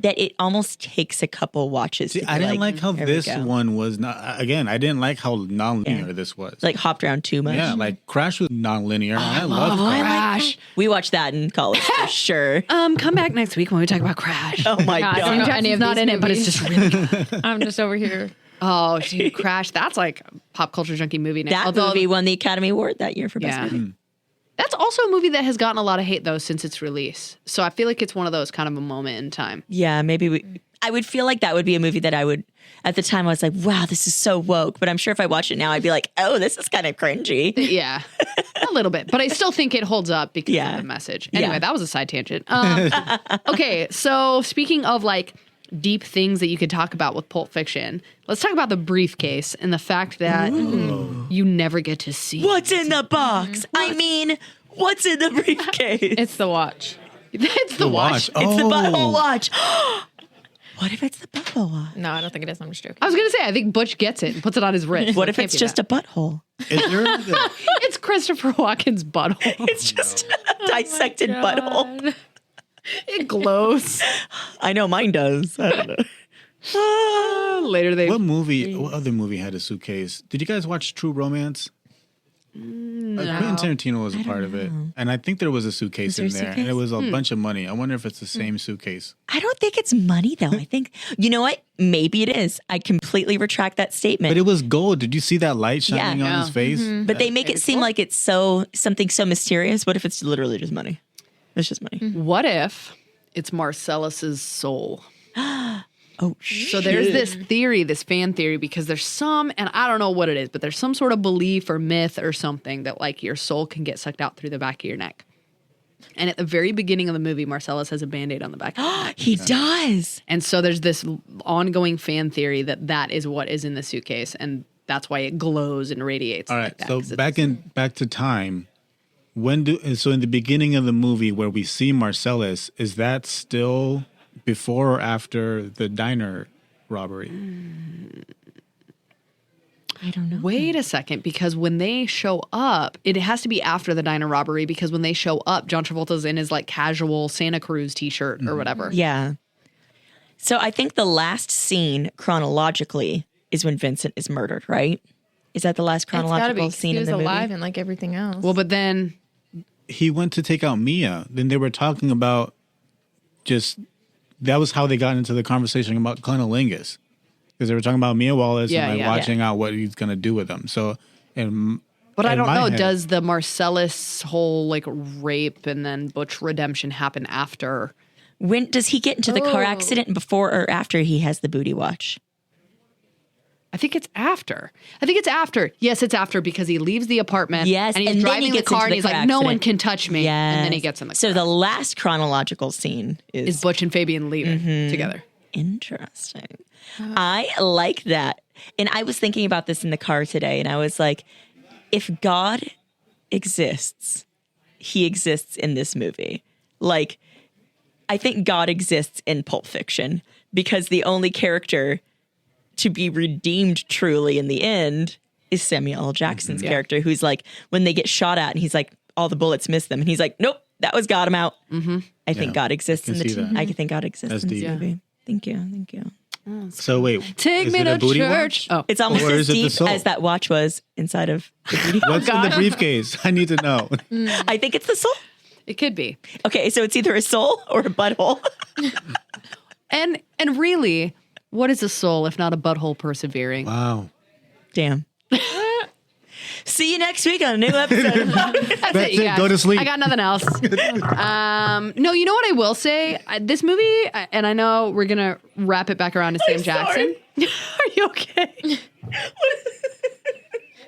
that it almost takes a couple watches. See, to I be didn't like how "There we this go." one was not. Again, I didn't like how non-linear this was. Like hopped around too much. yeah, like Crash was non-linear. and I love Crash. Crash. We watched that in college for sure. Come back next week when we talk about Crash. Oh my God, I don't know god. any of not these in it, but it's movies. just really good. I'm just over here. Oh, dude, Crash. That's like a pop culture junkie movie now. That Although, movie won the Academy Award that year for Best Yeah. Movie. That's also a movie that has gotten a lot of hate, though, since its release. So I feel like it's one of those kind of a moment in time. Yeah, I would feel like that would be a movie that I would, at the time I was like, wow, this is so woke. But I'm sure if I watch it now, I'd be like, oh, this is kind of cringy. Yeah, a little bit. But I still think it holds up because Yeah. of the message. Anyway, Yeah. that was a side tangent. Okay, so speaking of like deep things that you could talk about with Pulp Fiction, let's talk about the briefcase and the fact that you never get to see What's in the box? I mean, what's in the briefcase? It's the watch. It's the watch. It's the butthole watch. What if it's the butthole watch? No, I don't think it is. I'm just joking. I was going to say, I think Butch gets it and puts it on his wrist. What if it's just a butthole? Is there It's Christopher Walken's butthole. It's just a dissected butthole. It glows. I know mine does. I don't know. Later they... what other movie had a suitcase? Did you guys watch True Romance? No. Quentin Tarantino was a part of it. And I think there was a suitcase there in a there. And suitcase? it was a bunch of money. I wonder if it's the same suitcase. I don't think it's money, though. I think, you know what? Maybe it is. I completely retract that statement. But it was gold. Did you see that light shining Yeah. on his face? But they make it seem like it's something so mysterious. What if it's literally just money? It's just money. What if it's Marcellus's soul? Oh, shit. So there's this theory, this fan theory, because there's some, and I don't know what it is, but there's some sort of belief or myth or something that like your soul can get sucked out through the back of your neck. And at the very beginning of the movie, Marcellus has a Band-Aid on the back of his neck. He does. And so there's this ongoing fan theory that that is what is in the suitcase, and that's why it glows and radiates. All right. like that, So 'cause back to time. So in the beginning of the movie where we see Marcellus, is that still before or after the diner robbery? I don't know. Wait a second, because when they show up, it has to be after the diner robbery, because when they show up, John Travolta's in his like casual Santa Cruz t-shirt or whatever. Yeah. So I think the last scene chronologically is when Vincent is murdered, right? Is that the last It's gotta be. chronological 'Cause scene he in was the movie? alive and like everything else. Well, but then He went to take out Mia. Then they were talking about that was how they got into the conversation about cunnilingus. Because they were talking about Mia Wallace Yeah, and like yeah. watching out what he's going to do with them. So, But I in don't my know. head- Does the Marcellus whole like rape and then Butch redemption happen after? When does he get into the car accident, before or after he has the booty watch? I think it's after. Yes, it's after, because he leaves the apartment. Yes, and he's and then driving he the gets car into and the he's car like, "No one accident. can touch me." And then he gets in the car. So the last chronological scene is Butch and Fabian leaving together. Interesting. I like that. And I was thinking about this in the car today, and I was like, if God exists, he exists in this movie. Like, I think God exists in Pulp Fiction, because the only character to be redeemed truly in the end is Samuel L. Jackson's character, who's like, when they get shot at and he's like, all the bullets miss them. And he's like, nope, that was God, I'm out. I think God exists I in can see that. I think God exists That's in this deep. movie. Thank you. So wait. Take is me it a to booty church. watch? Oh, It's almost Or as is it the deep soul? as that watch was inside of the booty. What's in the briefcase? I need to know. I think it's the soul. it could be. Okay, so it's either a soul or a butthole. And really, what is a soul if not a butthole persevering? Wow. Damn. See you next week on a new episode. That's That's you it. guys. Go to sleep. I got nothing else. No, you know what I will say? This movie, and I know we're gonna wrap it back around to Sam Jackson. Are you you okay?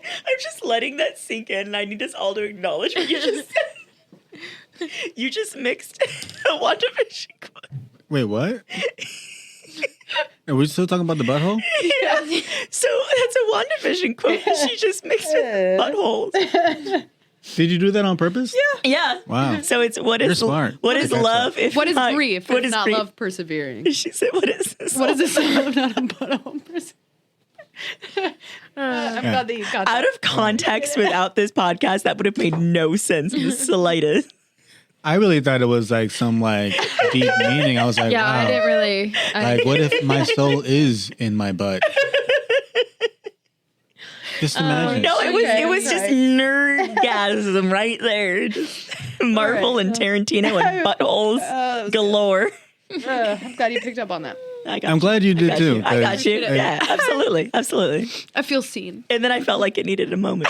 I'm just letting that sink in, and I need us all to acknowledge what you just said. You just mixed a WandaVision quote. Wait, what? Are we still talking about the butthole? Yeah. So that's a WandaVision quote. She just mixed it with buttholes. Did you do that on purpose? Yeah. Wow. So it's You're smart. What is Okay. love? If What is not- grief? What If is not grief? love persevering? She said, "What is this? What is this? I'm not a butthole person. I'm glad that you got that. Out of context, without this podcast, that would have made no sense in the slightest." I really thought it was like some like deep meaning. I was like, Yeah, wow. I didn't really. Like, what if my soul is in my butt? Just imagine. No, it was Okay, just nerdgasm right there. Just Marvel and Tarantino and buttholes galore. I'm glad you picked up on that. I'm glad you did too. I got you. 'cause- Yeah, absolutely, absolutely. I feel seen. And then I felt like it needed a moment.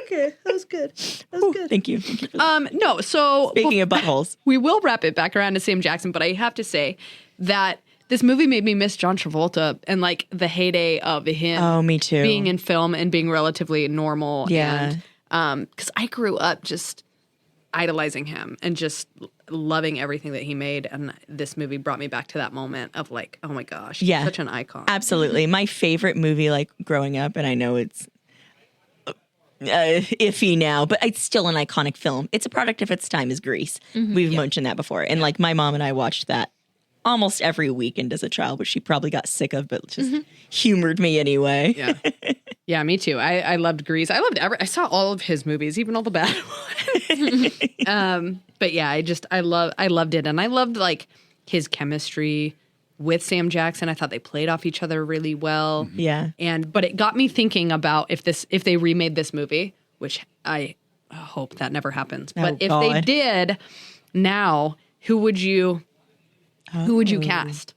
Okay, that was good. That was good. Thank you. Thank you for that. No, so Speaking of buttholes, we will wrap it back around to Sam Jackson, but I have to say that this movie made me miss John Oh, Travolta and like the heyday of him me too. being in film and being relatively normal. Yeah. And because I grew up just idolizing him and just loving everything that he made. And this movie brought me back to that moment of like, oh my gosh, he's Yeah. such an icon. Absolutely. My favorite movie, like growing up, and I know it's iffy now, but it's still an iconic film. It's a product of its time, is Grease. We've mentioned that before. And like my mom and I watched that almost every weekend as a child, which she probably got sick of, but just humored me anyway. Yeah. Yeah, me too. I loved Grease. I loved I saw all of his movies, even all the bad ones. But yeah, I loved it. And I loved like his chemistry with Sam Jackson. I thought they played off each other really well. Yeah. But it got me thinking about if they remade this movie, which I hope that never happens. But if they God. did now, who would you cast?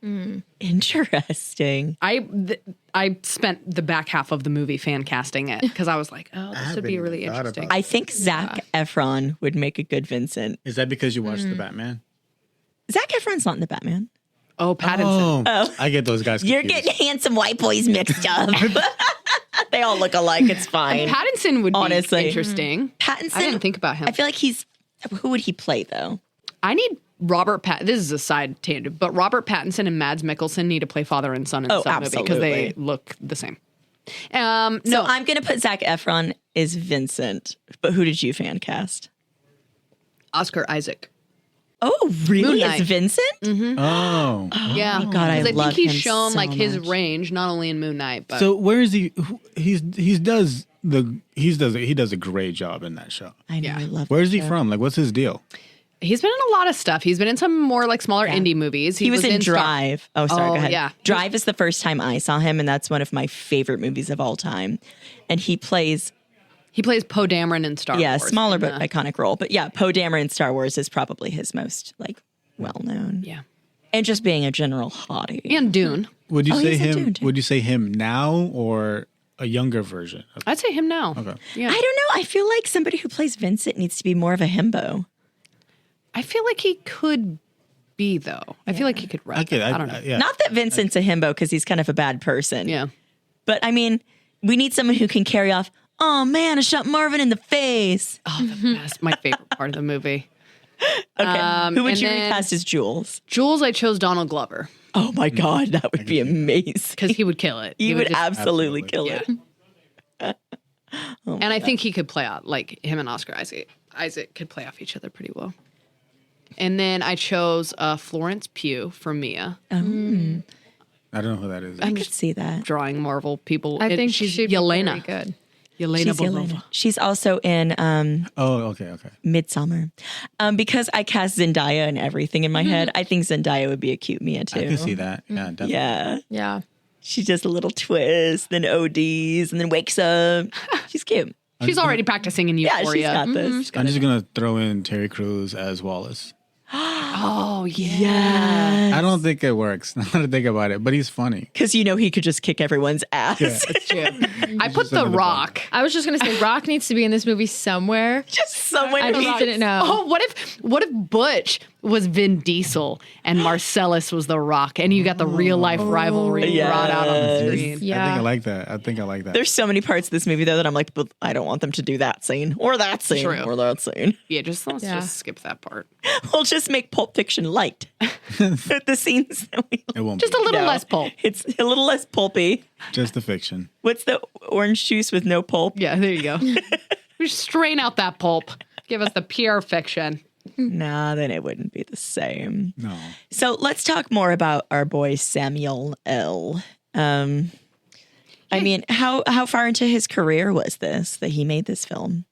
Interesting. I spent the back half of the movie fan casting it because I was like, oh, this would be haven't really even thought interesting. about I think Zac Efron would make a good Vincent. Is that because you watched the Batman? Zac Efron's not in the Batman. Oh, Pattinson. Oh, I get those guys You're confused. getting handsome white boys mixed up. They all look alike. It's fine. Pattinson would Honestly. be interesting. Pattinson. I didn't think about him. I feel like who would he play though? I need Robert This is a side tangent, but Robert Pattinson and Mads Mikkelsen need to play father and son in Oh, some movie because they absolutely. look the same. So No, I'm going to put Zac Efron as Vincent, but who did you fan cast? Oscar Isaac. Oh, really? Moon As Knight. Vincent? Yeah. Oh, God, I 'Cause love think he's him shown so like his much. range, not only in Moon Knight, but So where is he? He does a great job in that show. I know. Yeah. I love. Where's he that show. from? Like, what's his deal? he's been in a lot of stuff. He's been in some more like smaller indie movies. He was in Star- Drive. Oh, sorry. Oh, Go ahead. yeah. Drive is the first time I saw him, and that's one of my favorite movies of all time. And he plays He plays Poe Dameron in Star Wars. smaller in but the- iconic role. But yeah, Poe Dameron in Star Wars is probably his most like well known. Yeah. And just being a general hottie. And Dune. Would you say he's in him? Dune, too. Would you say him now or a younger version? Of, I'd say him now. Okay. Yeah. I don't know. I feel like somebody who plays Vincent needs to be more of a himbo. I feel like he could be though. I feel like he could rap. I could. I don't know. Yeah. Not that Vincent's a himbo because he's kind of a bad person. Yeah. But I mean, we need someone who can carry off, oh man, I shot Marvin in the face. Oh, the best. My favorite part of the movie. Okay. Who would and you then- recast as Jules? Jules, I chose Donald Glover Oh my God, that would be amazing. because he would kill it. You would just- absolutely kill it. and I think he could play out like him and Oscar Isaac could play off each other pretty well. And then I chose Florence Pugh from Mia. I don't know who that is. I could see that. Drawing Marvel people. I think she's Yelena. very good. Yelena She's Belova. Yelena. She's also in Oh, okay. Midsummer. Because I cast Zendaya and everything in my head, I think Zendaya would be a cute Mia too. I can see that. Yeah, definitely. Yeah. Yeah. She does a little twist, then ODs, and then wakes up. She's cute. She's already practicing in Yeah, Euphoria. she's got this. I'm just gonna throw in Terry Crews as Wallace. Oh yeah. Yeah. I don't think it works. Now that I think about it, but he's funny. Because you know he could just kick everyone's ass. Yeah. I put just The under the Rock. I was just gonna say Rock needs to be in this movie somewhere. Just someone I who just didn't know. Oh, what if Butch was Vin Diesel and Marcellus was The Rock, and you got the real life rivalry brought out on the screen. Yeah. I think I like that. There's so many parts of this movie though that I'm like, but I don't want them to do that scene or that scene True. or that scene. Yeah, let's just skip that part. We'll just make Pulp Fiction light. The scenes that we It won't Just a be. little No. less pulp. It's a little less pulpy. Just the fiction. What's the orange juice with no pulp? Yeah, there you go. We just strain out that pulp. Give us the pure fiction. Nah, then it wouldn't be the same. No. So let's talk more about our boy Samuel L. I mean, how far into his career was this that he made this film?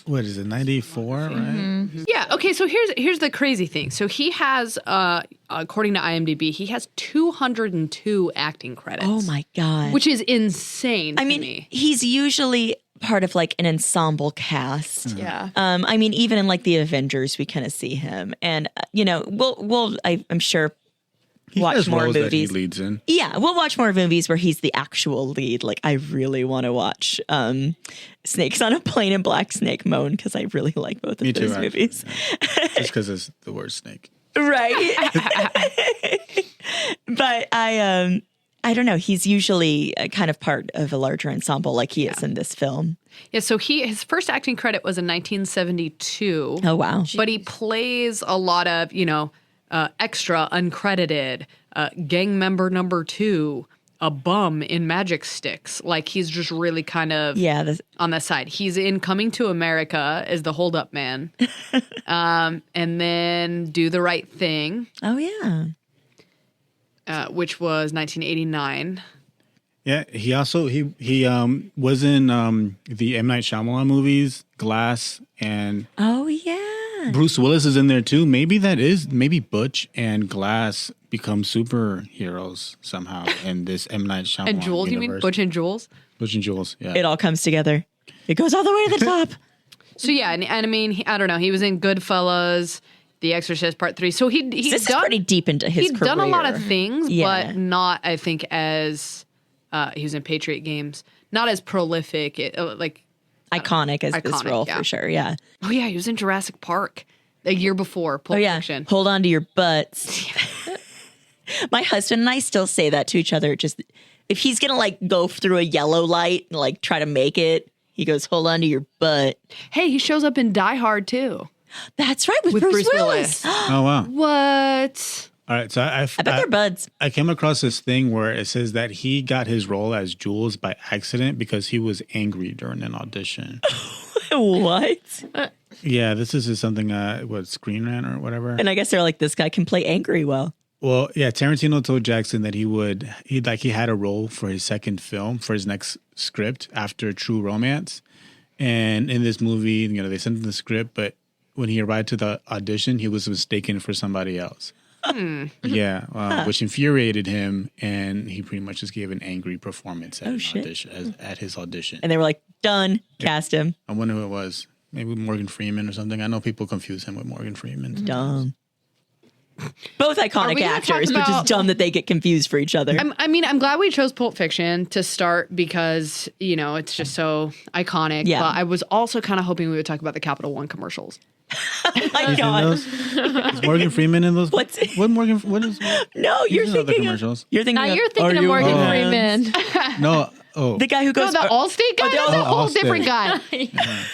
What is it? 94, right? Yeah. Okay. So here's the crazy thing. So he has, according to IMDb, he has 202 acting credits. Oh my god! Which is insane. I to mean, me. he's usually part of like an ensemble cast. Yeah. I mean, even in like the Avengers, we kind of see him, and I'm sure He watch has more roles that he movies. leads in. Yeah, we'll watch more movies where he's the actual lead. Like, I really want to watch Snakes on a Plane and Black Snake Moan because I really like both of Me too, those actually. movies. Just because it's the word snake. Right. But I don't know. He's usually kind of part of a larger ensemble like he is in this film. Yeah. So his first acting credit was in 1972. Oh, wow. But he plays a lot of, extra, uncredited, gang member number 2, a bum in Magic Sticks. Like, he's just really kind of Yeah. on the side. He's in Coming to America as the hold-up man. And then Do the Right Thing, Oh, yeah. which was 1989. Yeah, he also he was in the M. Night Shyamalan movies, Glass, and Oh, yeah. Bruce Willis is in there too. Maybe Butch and Glass become superheroes somehow in this M. Night Shyamalan And Jules, you mean? universe. Butch and Jules? Butch and Jules, yeah. It all comes together. It goes all the way to the top. So, yeah, and I mean, I don't know. He was in Goodfellas, The Exorcist Part 3. So he's This is done pretty deep into his He'd career. done a lot of things, Yeah. but not, I think, as he was in Patriot Games, not as prolific. Iconic as this Iconic, role, yeah. for sure. Yeah. Oh yeah, he was in Jurassic Park a year before Pulp Oh, yeah. Fiction. Hold on to your butts. My husband and I still say that to each other. Just if he's going to like go through a yellow light and like try to make it, he goes, hold on to your butt. Hey, he shows up in Die Hard too. That's right. With With Bruce Bruce Willis. Oh wow! What? All right, so I bet they're buds. I came across this thing where it says that he got his role as Jules by accident because he was angry during an audition. What? Yeah, this is just something Screen Rant or whatever. And I guess they're like, this guy can play angry well. Well, yeah, Tarantino told Jackson that he had a role for his second film, for his next script after True Romance. And in this movie, they sent him the script, but when he arrived to the audition, he was mistaken for somebody else. Yeah, which infuriated him, and he pretty much just gave an angry performance at at his audition. And they were like, done, cast him. I wonder who it was. Maybe Morgan Freeman or something. I know people confuse him with Morgan Freeman. Dumb. Both iconic we gonna talk actors, but just about- dumb that they get confused for each other. I'm glad we chose Pulp Fiction to start because, it's just so iconic. Yeah. But I was also kind of hoping we would talk about the Capital One commercials. Oh my Is in God. those? Is Morgan Freeman in those? What's- What is? No, you're He's in other thinking commercials. of, you're thinking Now of you're thinking Are of you- Morgan oh. Freeman. No. Oh, the guy who No, goes. the Allstate guy? That's a whole Allstate. different guy.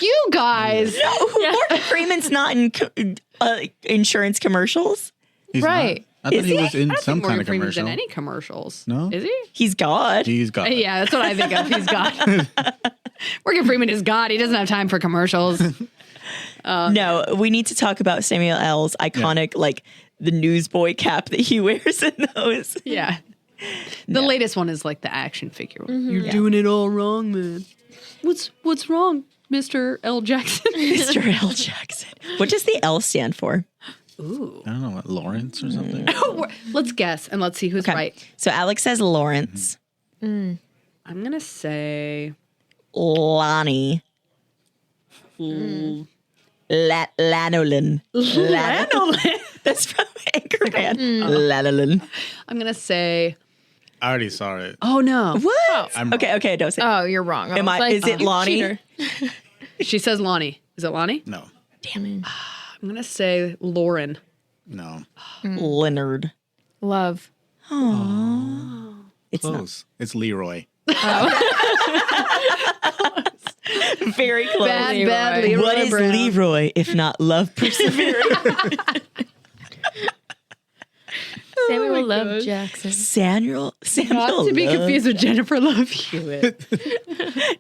You guys. Morgan Freeman's not in insurance commercials. he's right. not. I thought Is he he? was in I don't some think Morgan kind of Freeman's commercial. in any commercials. No? Is he? He's God. He's got. Yeah, that's what I think of. He's God. Morgan Freeman is God. He doesn't have time for commercials. No, we need to talk about Samuel L's iconic, like the newsboy cap that he wears in those. Yeah. The latest one is like the action figure. You're doing it all wrong, man. What's wrong, Mr. L. Jackson? Mr. L. Jackson. What does the L stand for? Ooh. I don't know what Lawrence or something. Let's guess and let's see who's right. So Alex says Lawrence. I'm going to say Lonnie. Lanolin. Lanolin. That's from Anchorman. Lanolin. I'm going to say I already saw it. oh no. What? I'm okay, don't say. Oh, you're wrong. Am was I? Is it you Lonnie? cheater. She says Lonnie. Is it Lonnie? No. Damn it. I'm going to say Lauren. No. Leonard. Love. It's not Close. It's Leroy. very close. Bad Leroy What is Brown. Leroy if not love persevering? Samuel Love Jackson. Samuel Not to be Love- confused with Jennifer Love Hewitt.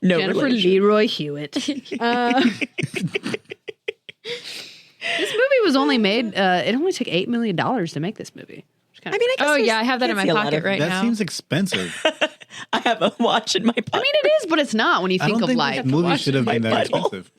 No Jennifer relation. Leroy Hewitt. This movie was only made, it only took $8 million to make this movie. I mean, I guess Oh there's- yeah, I have that in my can't see a lot pocket of- right That now. seems expensive. I have a watch in my pocket. I mean, it is, but it's not when you I think don't of think like, this movie should have my been that butthole. expensive.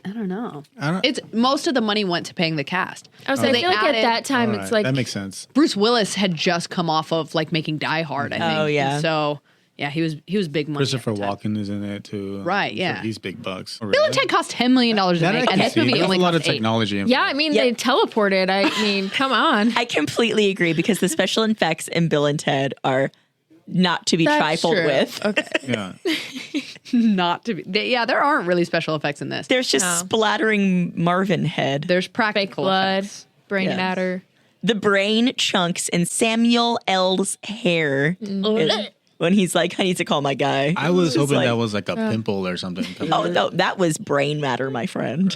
I don't know. I don't- It's most of the money went to paying the cast. I was like, I They feel like added- at that time All it's right, like that makes sense. Bruce Willis had just come off of like making Die Hard, I think. Oh, yeah. And so yeah, he was big money. Christopher at the time. Walken is in it too. Right, So yeah. he's big bucks. Oh, Bill really? and Ted cost $10 million to That I make, can and this see. movie There's only a lot of cost $8. technology. yeah, I mean they teleported. I mean, come on. I completely agree because the special effects in Bill and Ted are not to be That's trifled true. with. Okay. Yeah. Not to be. There aren't really special effects in this. There's just No. splattering Marvin head. There's Fake practical blood, effects. brain Yeah. matter. The brain chunks in Samuel L's hair. When he's like, I need to call my guy. I was It's hoping like, that was like a pimple or something. Oh, no, that was brain matter, my friend.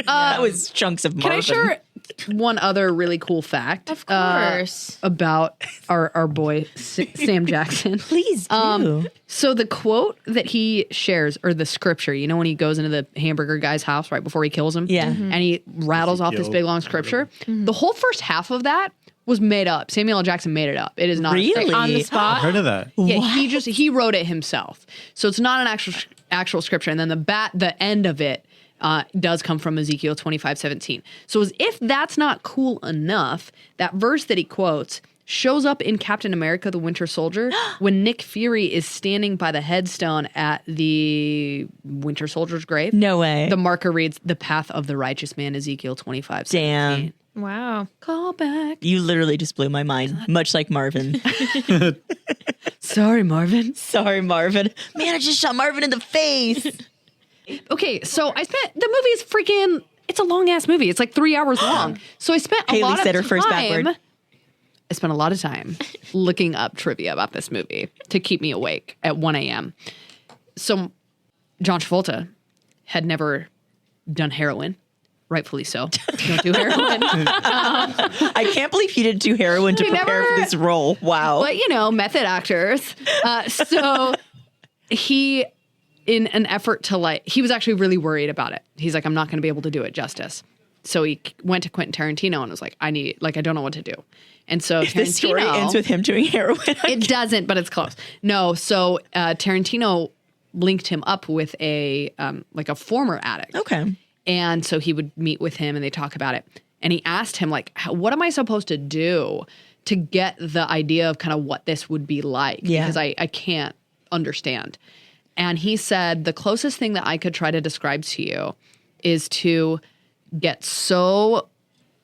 That was chunks of Marvin. Can I share one other really cool fact? Of course. About our boy Sam Jackson. Please do. So the quote that he shares, or the scripture, you know, when he goes into the hamburger guy's house right before he kills him, Yeah. and he rattles off this Ezekiel. big long scripture. The whole first half of that was made up. Samuel L. Jackson made it up. It is not Really? On the I spot. heard of that. Yeah, he wrote it himself. So it's not an actual scripture. And then the end of it does come from Ezekiel 25:17. So as if that's not cool enough, that verse that he quotes shows up in Captain America: The Winter Soldier when Nick Fury is standing by the headstone at the Winter Soldier's grave. No way. The marker reads, "The path of the righteous man," Ezekiel 25:17. Damn. Wow. Call back. You literally just blew my mind, much like Marvin. Sorry, Marvin. Sorry, Marvin. Man, I just shot Marvin in the face. Okay, so I spent the movie's freaking. It's a long ass movie. It's like 3 hours long. So I spent a Haley lot said of her first bad time. word. I spent a lot of time looking up trivia about this movie to keep me awake at 1 a.m. So John Travolta had never done heroin. Rightfully so. Don't do heroin. I can't believe he didn't do heroin to He prepare never- for this role. Wow. But, you know, method actors. So he, in an effort to he was actually really worried about it. He's like, I'm not going to be able to do it justice. So he went to Quentin Tarantino and was like, I don't know what to do. And so the story Tarantino, ends with him doing heroin. it doesn't, but it's close. No. So Tarantino linked him up with a former addict. Okay. And so he would meet with him and they talk about it. And he asked him, like, what am I supposed to do to get the idea of kind of what this would be like? Yeah. Because I can't understand. And he said, the closest thing that I could try to describe to you is to get so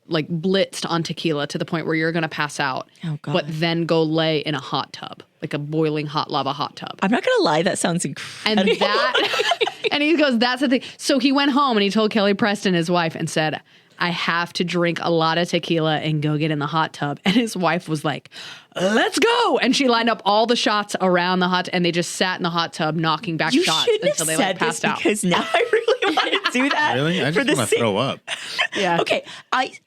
like blitzed on tequila to the point where you're going to pass out, Oh, God. but then go lay in a hot tub, like a boiling hot lava hot tub. I'm not going to lie. That sounds And incredible. that, and he goes, that's the thing. So he went home and he told Kelly Preston, his wife, and said, I have to drink a lot of tequila and go get in the hot tub. And his wife was like, let's go. And she lined up all the shots around the hot, and they just sat in the hot tub knocking back You shots shouldn't have until they said this passed out. because now I really want to do that. Really? I for just the want to sake- throw up. Yeah. Okay,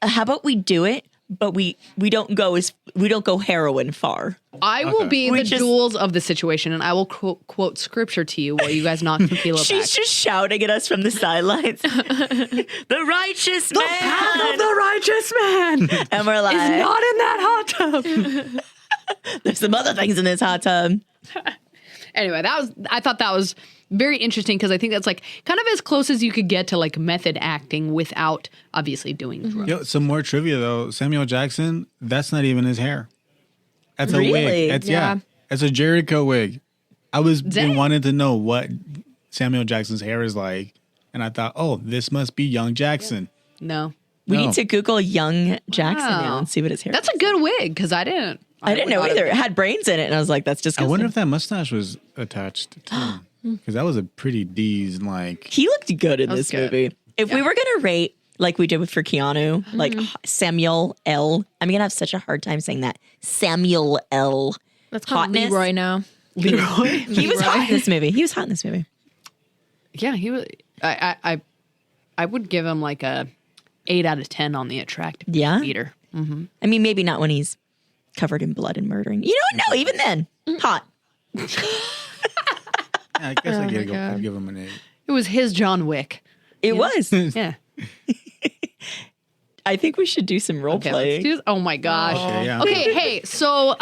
how about we do it, but we don't go heroin far. I will Okay. be We the just- Jules of the situation, and I will quote scripture to you while you guys knock tequila back. She's just shouting at us from the sidelines. The righteous man. Path of the righteous man And we're like, is not in that hot tub. there's some other things in this hot tub. Anyway, I thought that was very interesting because I think that's like kind of as close as you could get to like method acting without obviously doing drugs. Yo, some more trivia though. Samuel Jackson, that's not even his hair. That's a Really? wig. It's Yeah. It's a Jericho wig. I was Dang. been wanting to know what Samuel Jackson's hair is like, and I thought, oh, this must be young Jackson. No, We No. need to Google young Jackson Wow. now and see what his hair that's a good wig because I didn't know thought either. of It had brains in it, and I was like, that's I disgusting. wonder if that mustache was attached to him. Because that was a pretty D's like. He looked good in was this good. movie. If we were going to rate like we did for Keanu, like Samuel L. I'm going to have such a hard time saying that. Samuel L. Let's call him Hotness. Leroy now. Leroy. He was hot in this movie. He was hot in this movie. Yeah, he was. I would give him like a 8 out of 10 on the attractive meter. I mean, maybe not when he's covered in blood and murdering. You don't know, even then. Hot. Yeah, I guess my I'd God. give him an 8. It was his John Wick. It was. Yeah. I think we should do some role Okay, playing. let's do. Oh my gosh. Okay, yeah. Okay, hey, so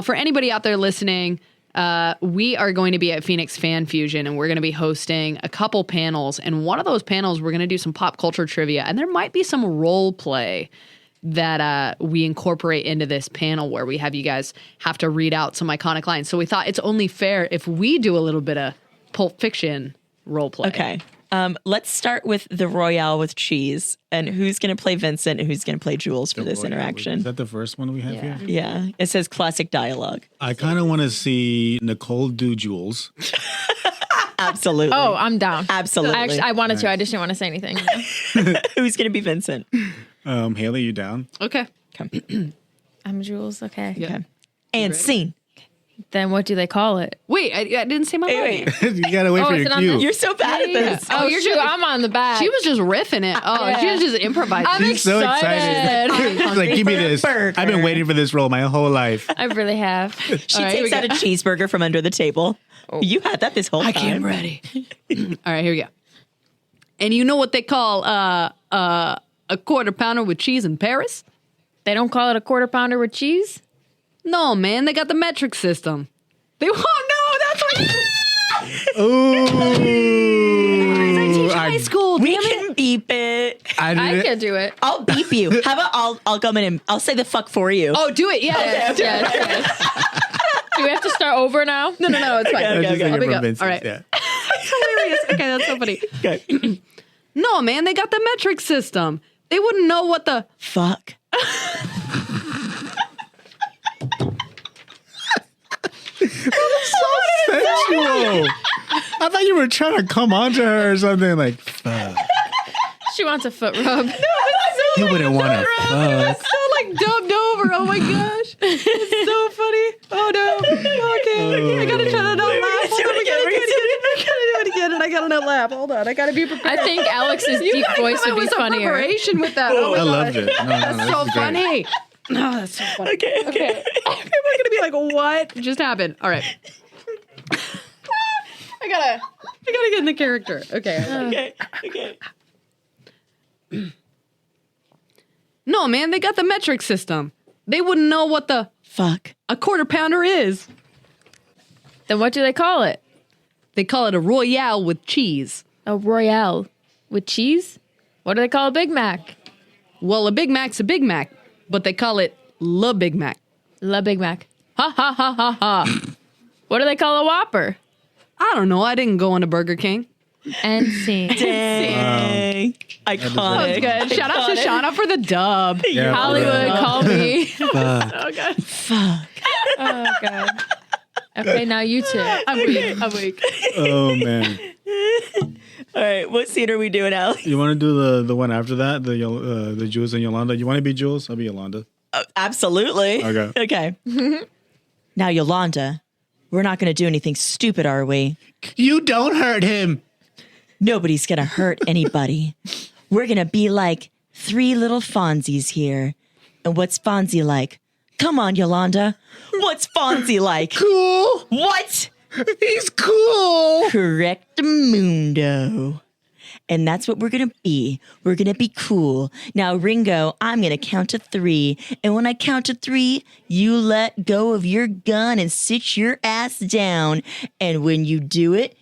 for anybody out there listening, we are going to be at Phoenix Fan Fusion, and we're going to be hosting a couple panels. And one of those panels, we're going to do some pop culture trivia, and there might be some role play that we incorporate into this panel where we have you guys have to read out some iconic lines. So we thought it's only fair if we do a little bit of Pulp Fiction role play. Okay. Let's start with the Royale with cheese. And who's going to play Vincent and who's going to play Jules for this interaction? Is that the first one we have here? Yeah. It says classic dialogue. I kind of want to see Nicole do Jules. Absolutely. Oh, I'm down. Absolutely. Actually, I wanted to. I just didn't want to say anything. Who's going to be Vincent? Haley, you down? Okay. I'm Jules. Okay. Yeah. Okay. And scene. Then what do they call it? Wait, I didn't say my Wait, name. wait. You gotta wait Oh, for is your it on cue. the- You're so bad at this. Oh, you're true. I'm on the back. She was just riffing it. Oh, she was just improvising. I'm She's so excited. excited. She's like, give me this. burger. I've been waiting for this role my whole life. I really have. She All right, here takes we out go. a cheeseburger from under the table. You had that this whole time. ready. All right, here we go. And you know what they call a quarter pounder with cheese in Paris? They don't call it a quarter pounder with cheese? No, man, they got the metric system. They won't know. That's what. Ooh. High school. We Damn it. can beep it. I can do it. I'll beep you. How about I'll come in and I'll say the fuck for you. Oh, do it. Yes. Yes. Do we have to start over now? No, it's fine. Okay, okay. I'll be go. Vincent, All right. yeah. That's hilarious. Okay, that's so funny. Okay. No, man, they got the metric system. They wouldn't know what the. Fuck. Sensual. I thought you were trying to come onto her or something like, fuck. She wants a foot rub. You wouldn't want to fuck. So like dubbed over. Oh my gosh. It's so funny. Oh no. Okay. I gotta try to not laugh. Hold on, I gotta do it again and I gotta not laugh. Hold on. I gotta be prepared. I think Alex's deep voice would be funnier. Preparation with that. Oh my I gosh. loved it. No, That's this so is great. funny. No, that's so funny. Okay. People are gonna be like, what just happened? All right. I gotta get in the character. Okay. Okay. No, man, they got the metric system. They wouldn't know what the Fuck. a quarter pounder is. Then what do they call it? They call it a Royale with cheese. A Royale with cheese? What do they call a Big Mac? Well, a Big Mac's a Big Mac, but they call it La Big Mac. La Big Mac. Ha ha ha ha ha. What do they call a Whopper? I don't know. I didn't go into Burger King. And scene. Dang. Iconic. Good. Shout out to Shauna for the dub. Yeah, Hollywood, call me. fuck. Oh, God. Fuck. Oh, God. Okay, now you two. I'm weak. Oh, man. All right. What scene are we doing, Alex? You want to do the one after that? The Jules and Yolanda? You want to be Jules? I'll be Yolanda. Absolutely. Okay. Okay. Now, Yolanda, we're not going to do anything stupid, are we? You don't hurt him. Nobody's going to hurt anybody. We're going to be like 3 little Fonzies here. And what's Fonzie like? Come on, Yolanda. What's Fonzie like? Cool. What? He's cool. Correctamundo. And that's what we're going to be. We're going to be cool. Now, Ringo, I'm going to count to 3. And when I count to 3, you let go of your gun and sit your ass down. And when you do it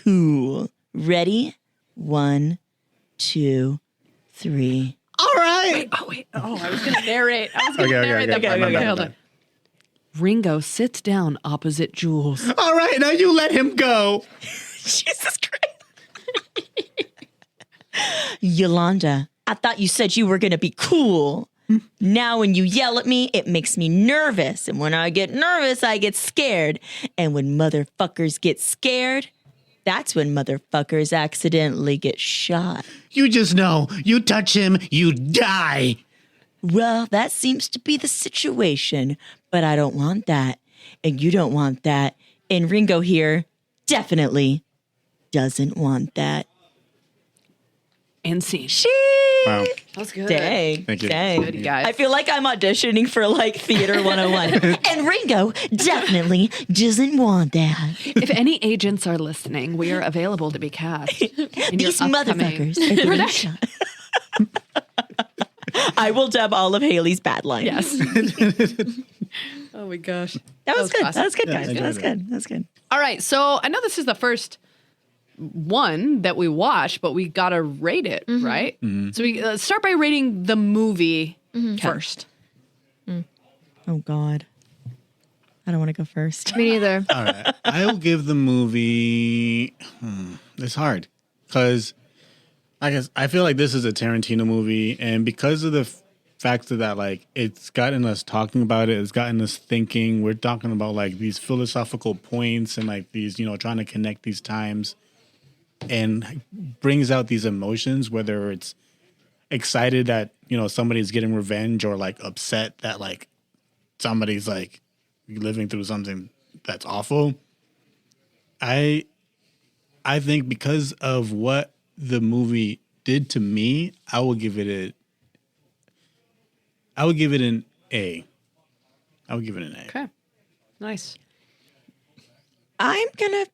cool. Ready? 1, 2, 3. All right. Oh, wait. Oh, I was going to narrate. I was going to Okay, narrate okay, that okay, part. okay. Hold on. Ringo sits down opposite Jules. All right. Now you let him go. Jesus Christ. Yolanda, I thought you said you were going to be cool. Now when you yell at me, it makes me nervous. And when I get nervous, I get scared. And when motherfuckers get scared, That's when motherfuckers accidentally get shot. You just know, you touch him, you die. Well, that seems to be the situation, but I don't want that. And you don't want that. And Ringo here definitely doesn't want that. And scene. Wow. That's good. Dang. Thank you. Dang. Good, guys. I feel like I'm auditioning for like Theater 101. And Ringo definitely doesn't want that. If any agents are listening, we are available to be cast. in your These upcoming motherfuckers are getting shot. I will dub all of Haley's bad lines. Yes. Oh my gosh. That was good. classic. That was good, Yeah, guys. I That was enjoyed good. That was good. All right. So I know this is the first one that we watched, but we got to rate it, right? So we start by rating the movie first. Oh, God. I don't want to go first. Me neither. All right. I will give the movie. It's hard because I feel like this is a Tarantino movie, and because of the fact that like it's gotten us talking about it, it's gotten us thinking. We're talking about like these philosophical points and like these, trying to connect these times, and brings out these emotions, whether it's excited that somebody's getting revenge or like upset that like somebody's like living through something that's awful. I think because of what the movie did to me, I would give it an A. I would give it an A. Okay. Nice. I'm going to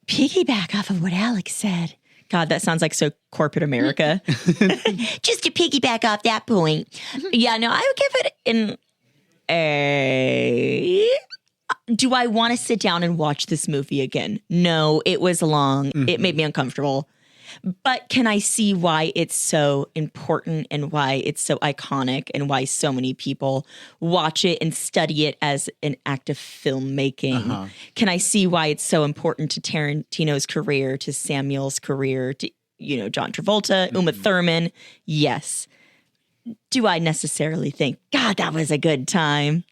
piggyback off of what Alex said. God, that sounds like so corporate America. Just to piggyback off that point. Yeah, no, I would give it an A. Do I want to sit down and watch this movie again? No, it was long. It made me uncomfortable. But can I see why it's so important and why it's so iconic and why so many people watch it and study it as an act of filmmaking? Can I see why it's so important to Tarantino's career, to Samuel's career, to, John Travolta, Uma Thurman? Yes. Do I necessarily think, God, that was a good time?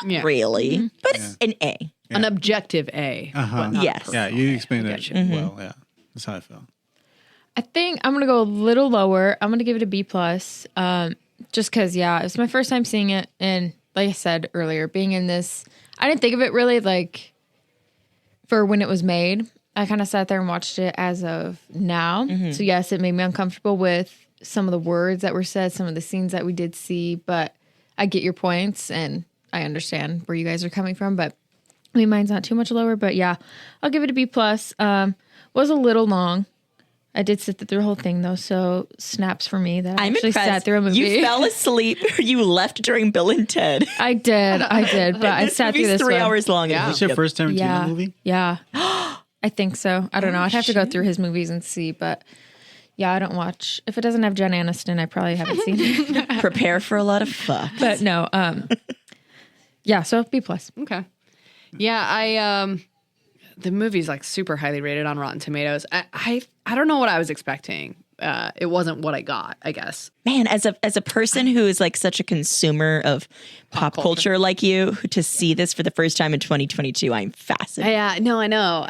Yeah. Really? But an A. An objective A. But not Yes. a Yeah, personal you A. explained I it get you. well. Yeah, that's how I felt. I think I'm gonna go a little lower. I'm gonna give it a B plus. Just because, it was my first time seeing it, and like I said earlier, being in this, I didn't think of it really like for when it was made. I kind of sat there and watched it as of now. So yes, it made me uncomfortable with some of the words that were said, some of the scenes that we did see, but I get your points and I understand where you guys are coming from. But I mean, mine's not too much lower, but yeah, I'll give it a B plus. Was a little long. I did sit through the whole thing though, so snaps for me that I I'm actually impressed. sat through a movie. You fell asleep. You left during Bill and Ted. I did, but I This sat through movie's this 3 one. hours long. Yeah. Is this your first Tarantino movie? Yeah. I think so. I don't know. I'd have to go through his movies and see, but yeah, I don't watch. If it doesn't have Jen Aniston, I probably haven't seen it. Prepare for a lot of fuck. But no, yeah, so B plus. Okay. Yeah, the movie's like super highly rated on Rotten Tomatoes. I don't know what I was expecting. It wasn't what I got, I guess. Man, as a person who is like such a consumer of pop culture like you, to see this for the first time in 2022, I'm fascinated. Yeah, no, I know.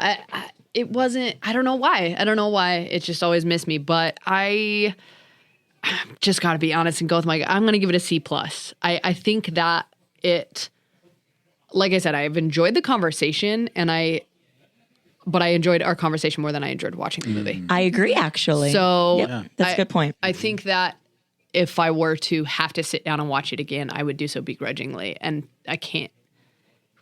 It wasn't, I don't know why. It just always missed me. But I just got to be honest and go with I'm going to give it a C plus. I think that it, like I said, I've enjoyed the conversation but I enjoyed our conversation more than I enjoyed watching the movie. I agree, actually. So That's a good point. I think that if I were to have to sit down and watch it again, I would do so begrudgingly, and I can't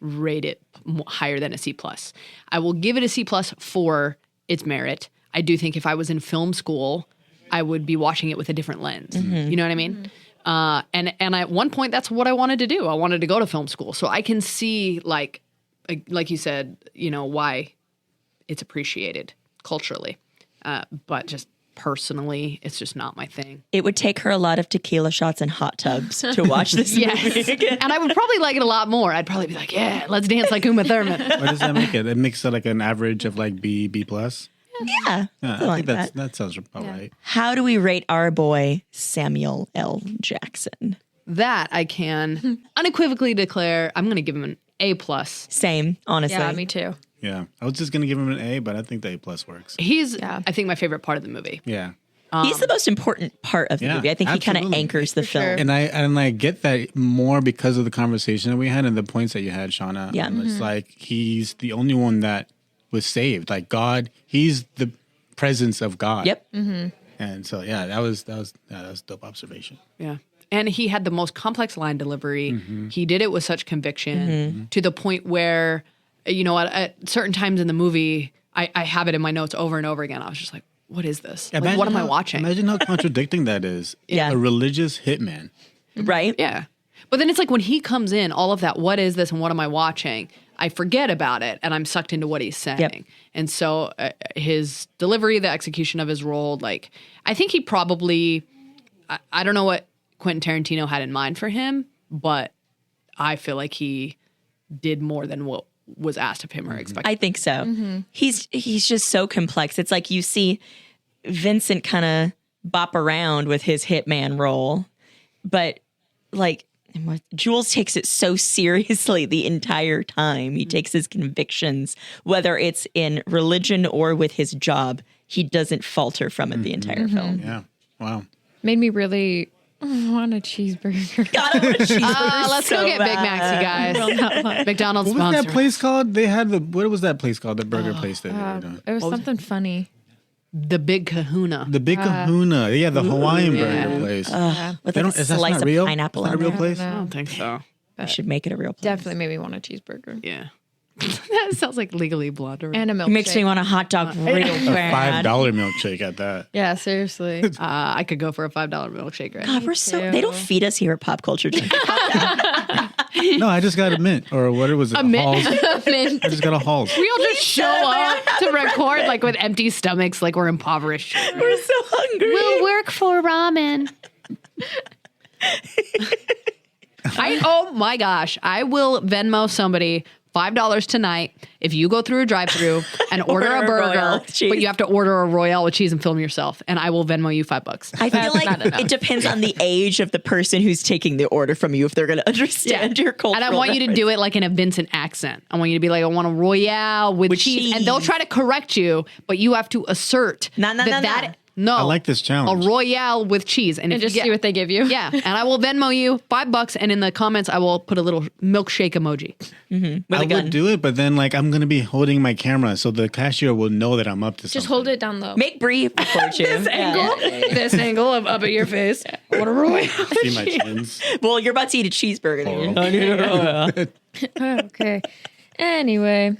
rate it higher than a C plus. I will give it a C plus for its merit. I do think if I was in film school, I would be watching it with a different lens. You know what I mean? And at one point, that's what I wanted to do. I wanted to go to film school, so I can see like you said, why it's appreciated culturally, but just personally, it's just not my thing. It would take her a lot of tequila shots and hot tubs to watch this movie again. And I would probably like it a lot more. I'd probably be like, yeah, let's dance like Uma Thurman. What does that make it? It makes it like an average of like B plus. Yeah, I something like think that. that sounds about right. How do we rate our boy Samuel L. Jackson? That I can unequivocally declare I'm going to give him an A plus. Same, honestly. Yeah, me too. Yeah. I was just going to give him an A, but I think the A+ works. He's, Yeah. I think, my favorite part of the movie. Yeah. He's the most important part of the Yeah, movie. I think he kind of absolutely. anchors the film. sure. And I get that more because of the conversation that we had and the points that you had, Shauna. Yeah. It's like he's the only one that was saved. Like God, he's the presence of God. Yep. And so that was dope observation. Yeah. And he had the most complex line delivery. He did it with such conviction to the point where, you know, at certain times in the movie, I have it in my notes over and over again. I was just like, what is this? Like, Imagine what am I how- watching? Imagine how contradicting that is. Yeah. A religious hitman. Right? Yeah. But then it's like when he comes in, all of that, what is this and what am I watching? I forget about it and I'm sucked into what he's saying. Yep. And so his delivery, the execution of his role, like, I think he probably, I don't know what Quentin Tarantino had in mind for him, but I feel like he did more than what was asked of him or expected. I think so. He's just so complex. It's like you see Vincent kind of bop around with his hitman role, but like Jules takes it so seriously the entire time. He takes his convictions, whether it's in religion or with his job. He doesn't falter from it the entire film. Yeah. Wow. Made me really want a cheeseburger. God, I want a cheeseburger Let's so go get Big bad. Macs, you guys. McDonald's What was sponsor. that place called? They had what was that place called? The burger place that they were doing. It was something funny. The Big Kahuna. The Big Kahuna. Yeah, the Hawaiian burger place. With They like don't, a is that slice not of real? pineapple It's not a on real there. place? I don't think so. We should make it a real place. Definitely made me want a cheeseburger. Yeah. That sounds like Legally Blonde. And a milkshake. It makes me want a hot dog real bad. $5 milkshake at that. Yeah, seriously. I could go for a $5 milkshake, right? God, we're so too. they don't feed us here at Pop Culture Junkie. No, I just got a mint or what was it? A mint? Halls. Mint. I just got a Halls. We all just show up to record like with empty stomachs, like we're impoverished. We're so hungry. We'll work for ramen. Oh my gosh, I will Venmo somebody $5 tonight if you go through a drive-through and order a Order a Royale burger, with cheese. but you have to order a Royale with cheese and film yourself, and I will Venmo you $5. I feel like not enough. it depends on the age of the person who's taking the order from you if they're going to understand your cultural And I want you to do it like in a Vincent accent. I want you to be like, I want a Royale with cheese. And they'll cheese. try to correct you, but you have to assert No. no. I like this challenge. A Royale with cheese. And, And just see what they give you. Yeah. And I will Venmo you $5. And in the comments, I will put a little milkshake emoji. with I a gun. would do it, but then like I'm gonna be holding my camera, so the cashier will know that I'm up to something. Just hold it down low. Make Brie report you. This angle of up at your face. What a Royale. See my chins. Well, you're about to eat a cheeseburger. Okay. Anyway.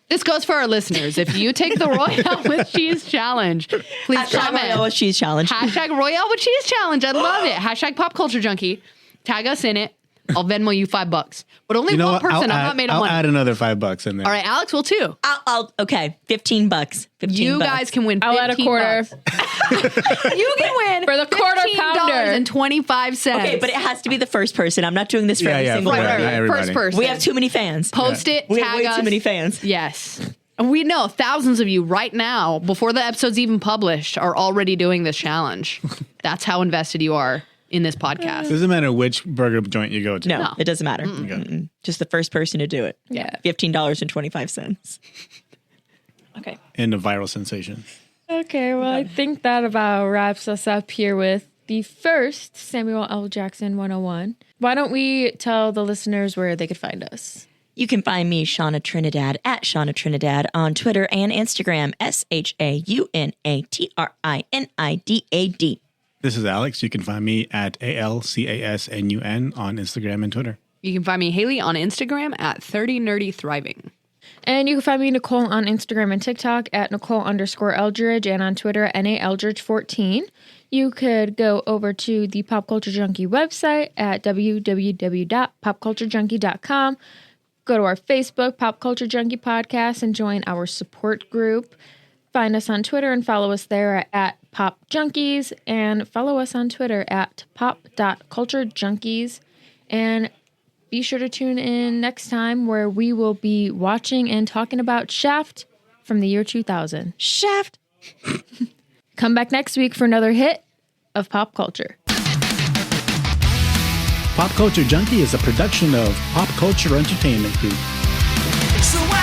This goes for our listeners. If you take the Royale with cheese challenge, please Hashtag comment. Royale with cheese challenge. Hashtag Royale with cheese challenge. I love it. Hashtag Pop Culture Junkie. Tag us in it. I'll Venmo you $5. But only You know one what? person. I'm I'll not made of I'll money. add another $5 in there. All right, Alex will too. I'll okay, $15. You guys can win. I'll add a quarter. $15. You can win For the quarter pounder. $15.25. Okay, but it has to be the first person. I'm not doing this for every single right, person. right. everybody. First person. We have too many fans. Post it. We Tag have way us. too many fans. Yes. And we know thousands of you right now, before the episode's even published, are already doing this challenge. That's how invested you are in this podcast. Doesn't matter which burger joint you go to. No, it doesn't matter. Mm-mm. Just the first person to do it. Yeah. $15.25. Okay. And a viral sensation. Okay, well, I think that about wraps us up here with the first Samuel L. Jackson 101. Why don't we tell the listeners where they could find us? You can find me, Shauna Trinidad, at Shauna Trinidad on Twitter and Instagram, SHAUNATRINIDAD. This is Alex. You can find me at ALCASNUN on Instagram and Twitter. You can find me, Haley, on Instagram at 30 Nerdy Thriving. And you can find me, Nicole, on Instagram and TikTok at Nicole_Eldridge and on Twitter at NAEldridge14. You could go over to the Pop Culture Junkie website at www.popculturejunkie.com. Go to our Facebook, Pop Culture Junkie Podcast, and join our support group. Find us on Twitter and follow us there at Pop Junkies, and follow us on Twitter at pop.culturejunkies. And be sure to tune in next time where we will be watching and talking about Shaft from the year 2000. Shaft. Come back next week for another hit of pop culture. Pop Culture Junkie is a production of Pop Culture Entertainment Group. So I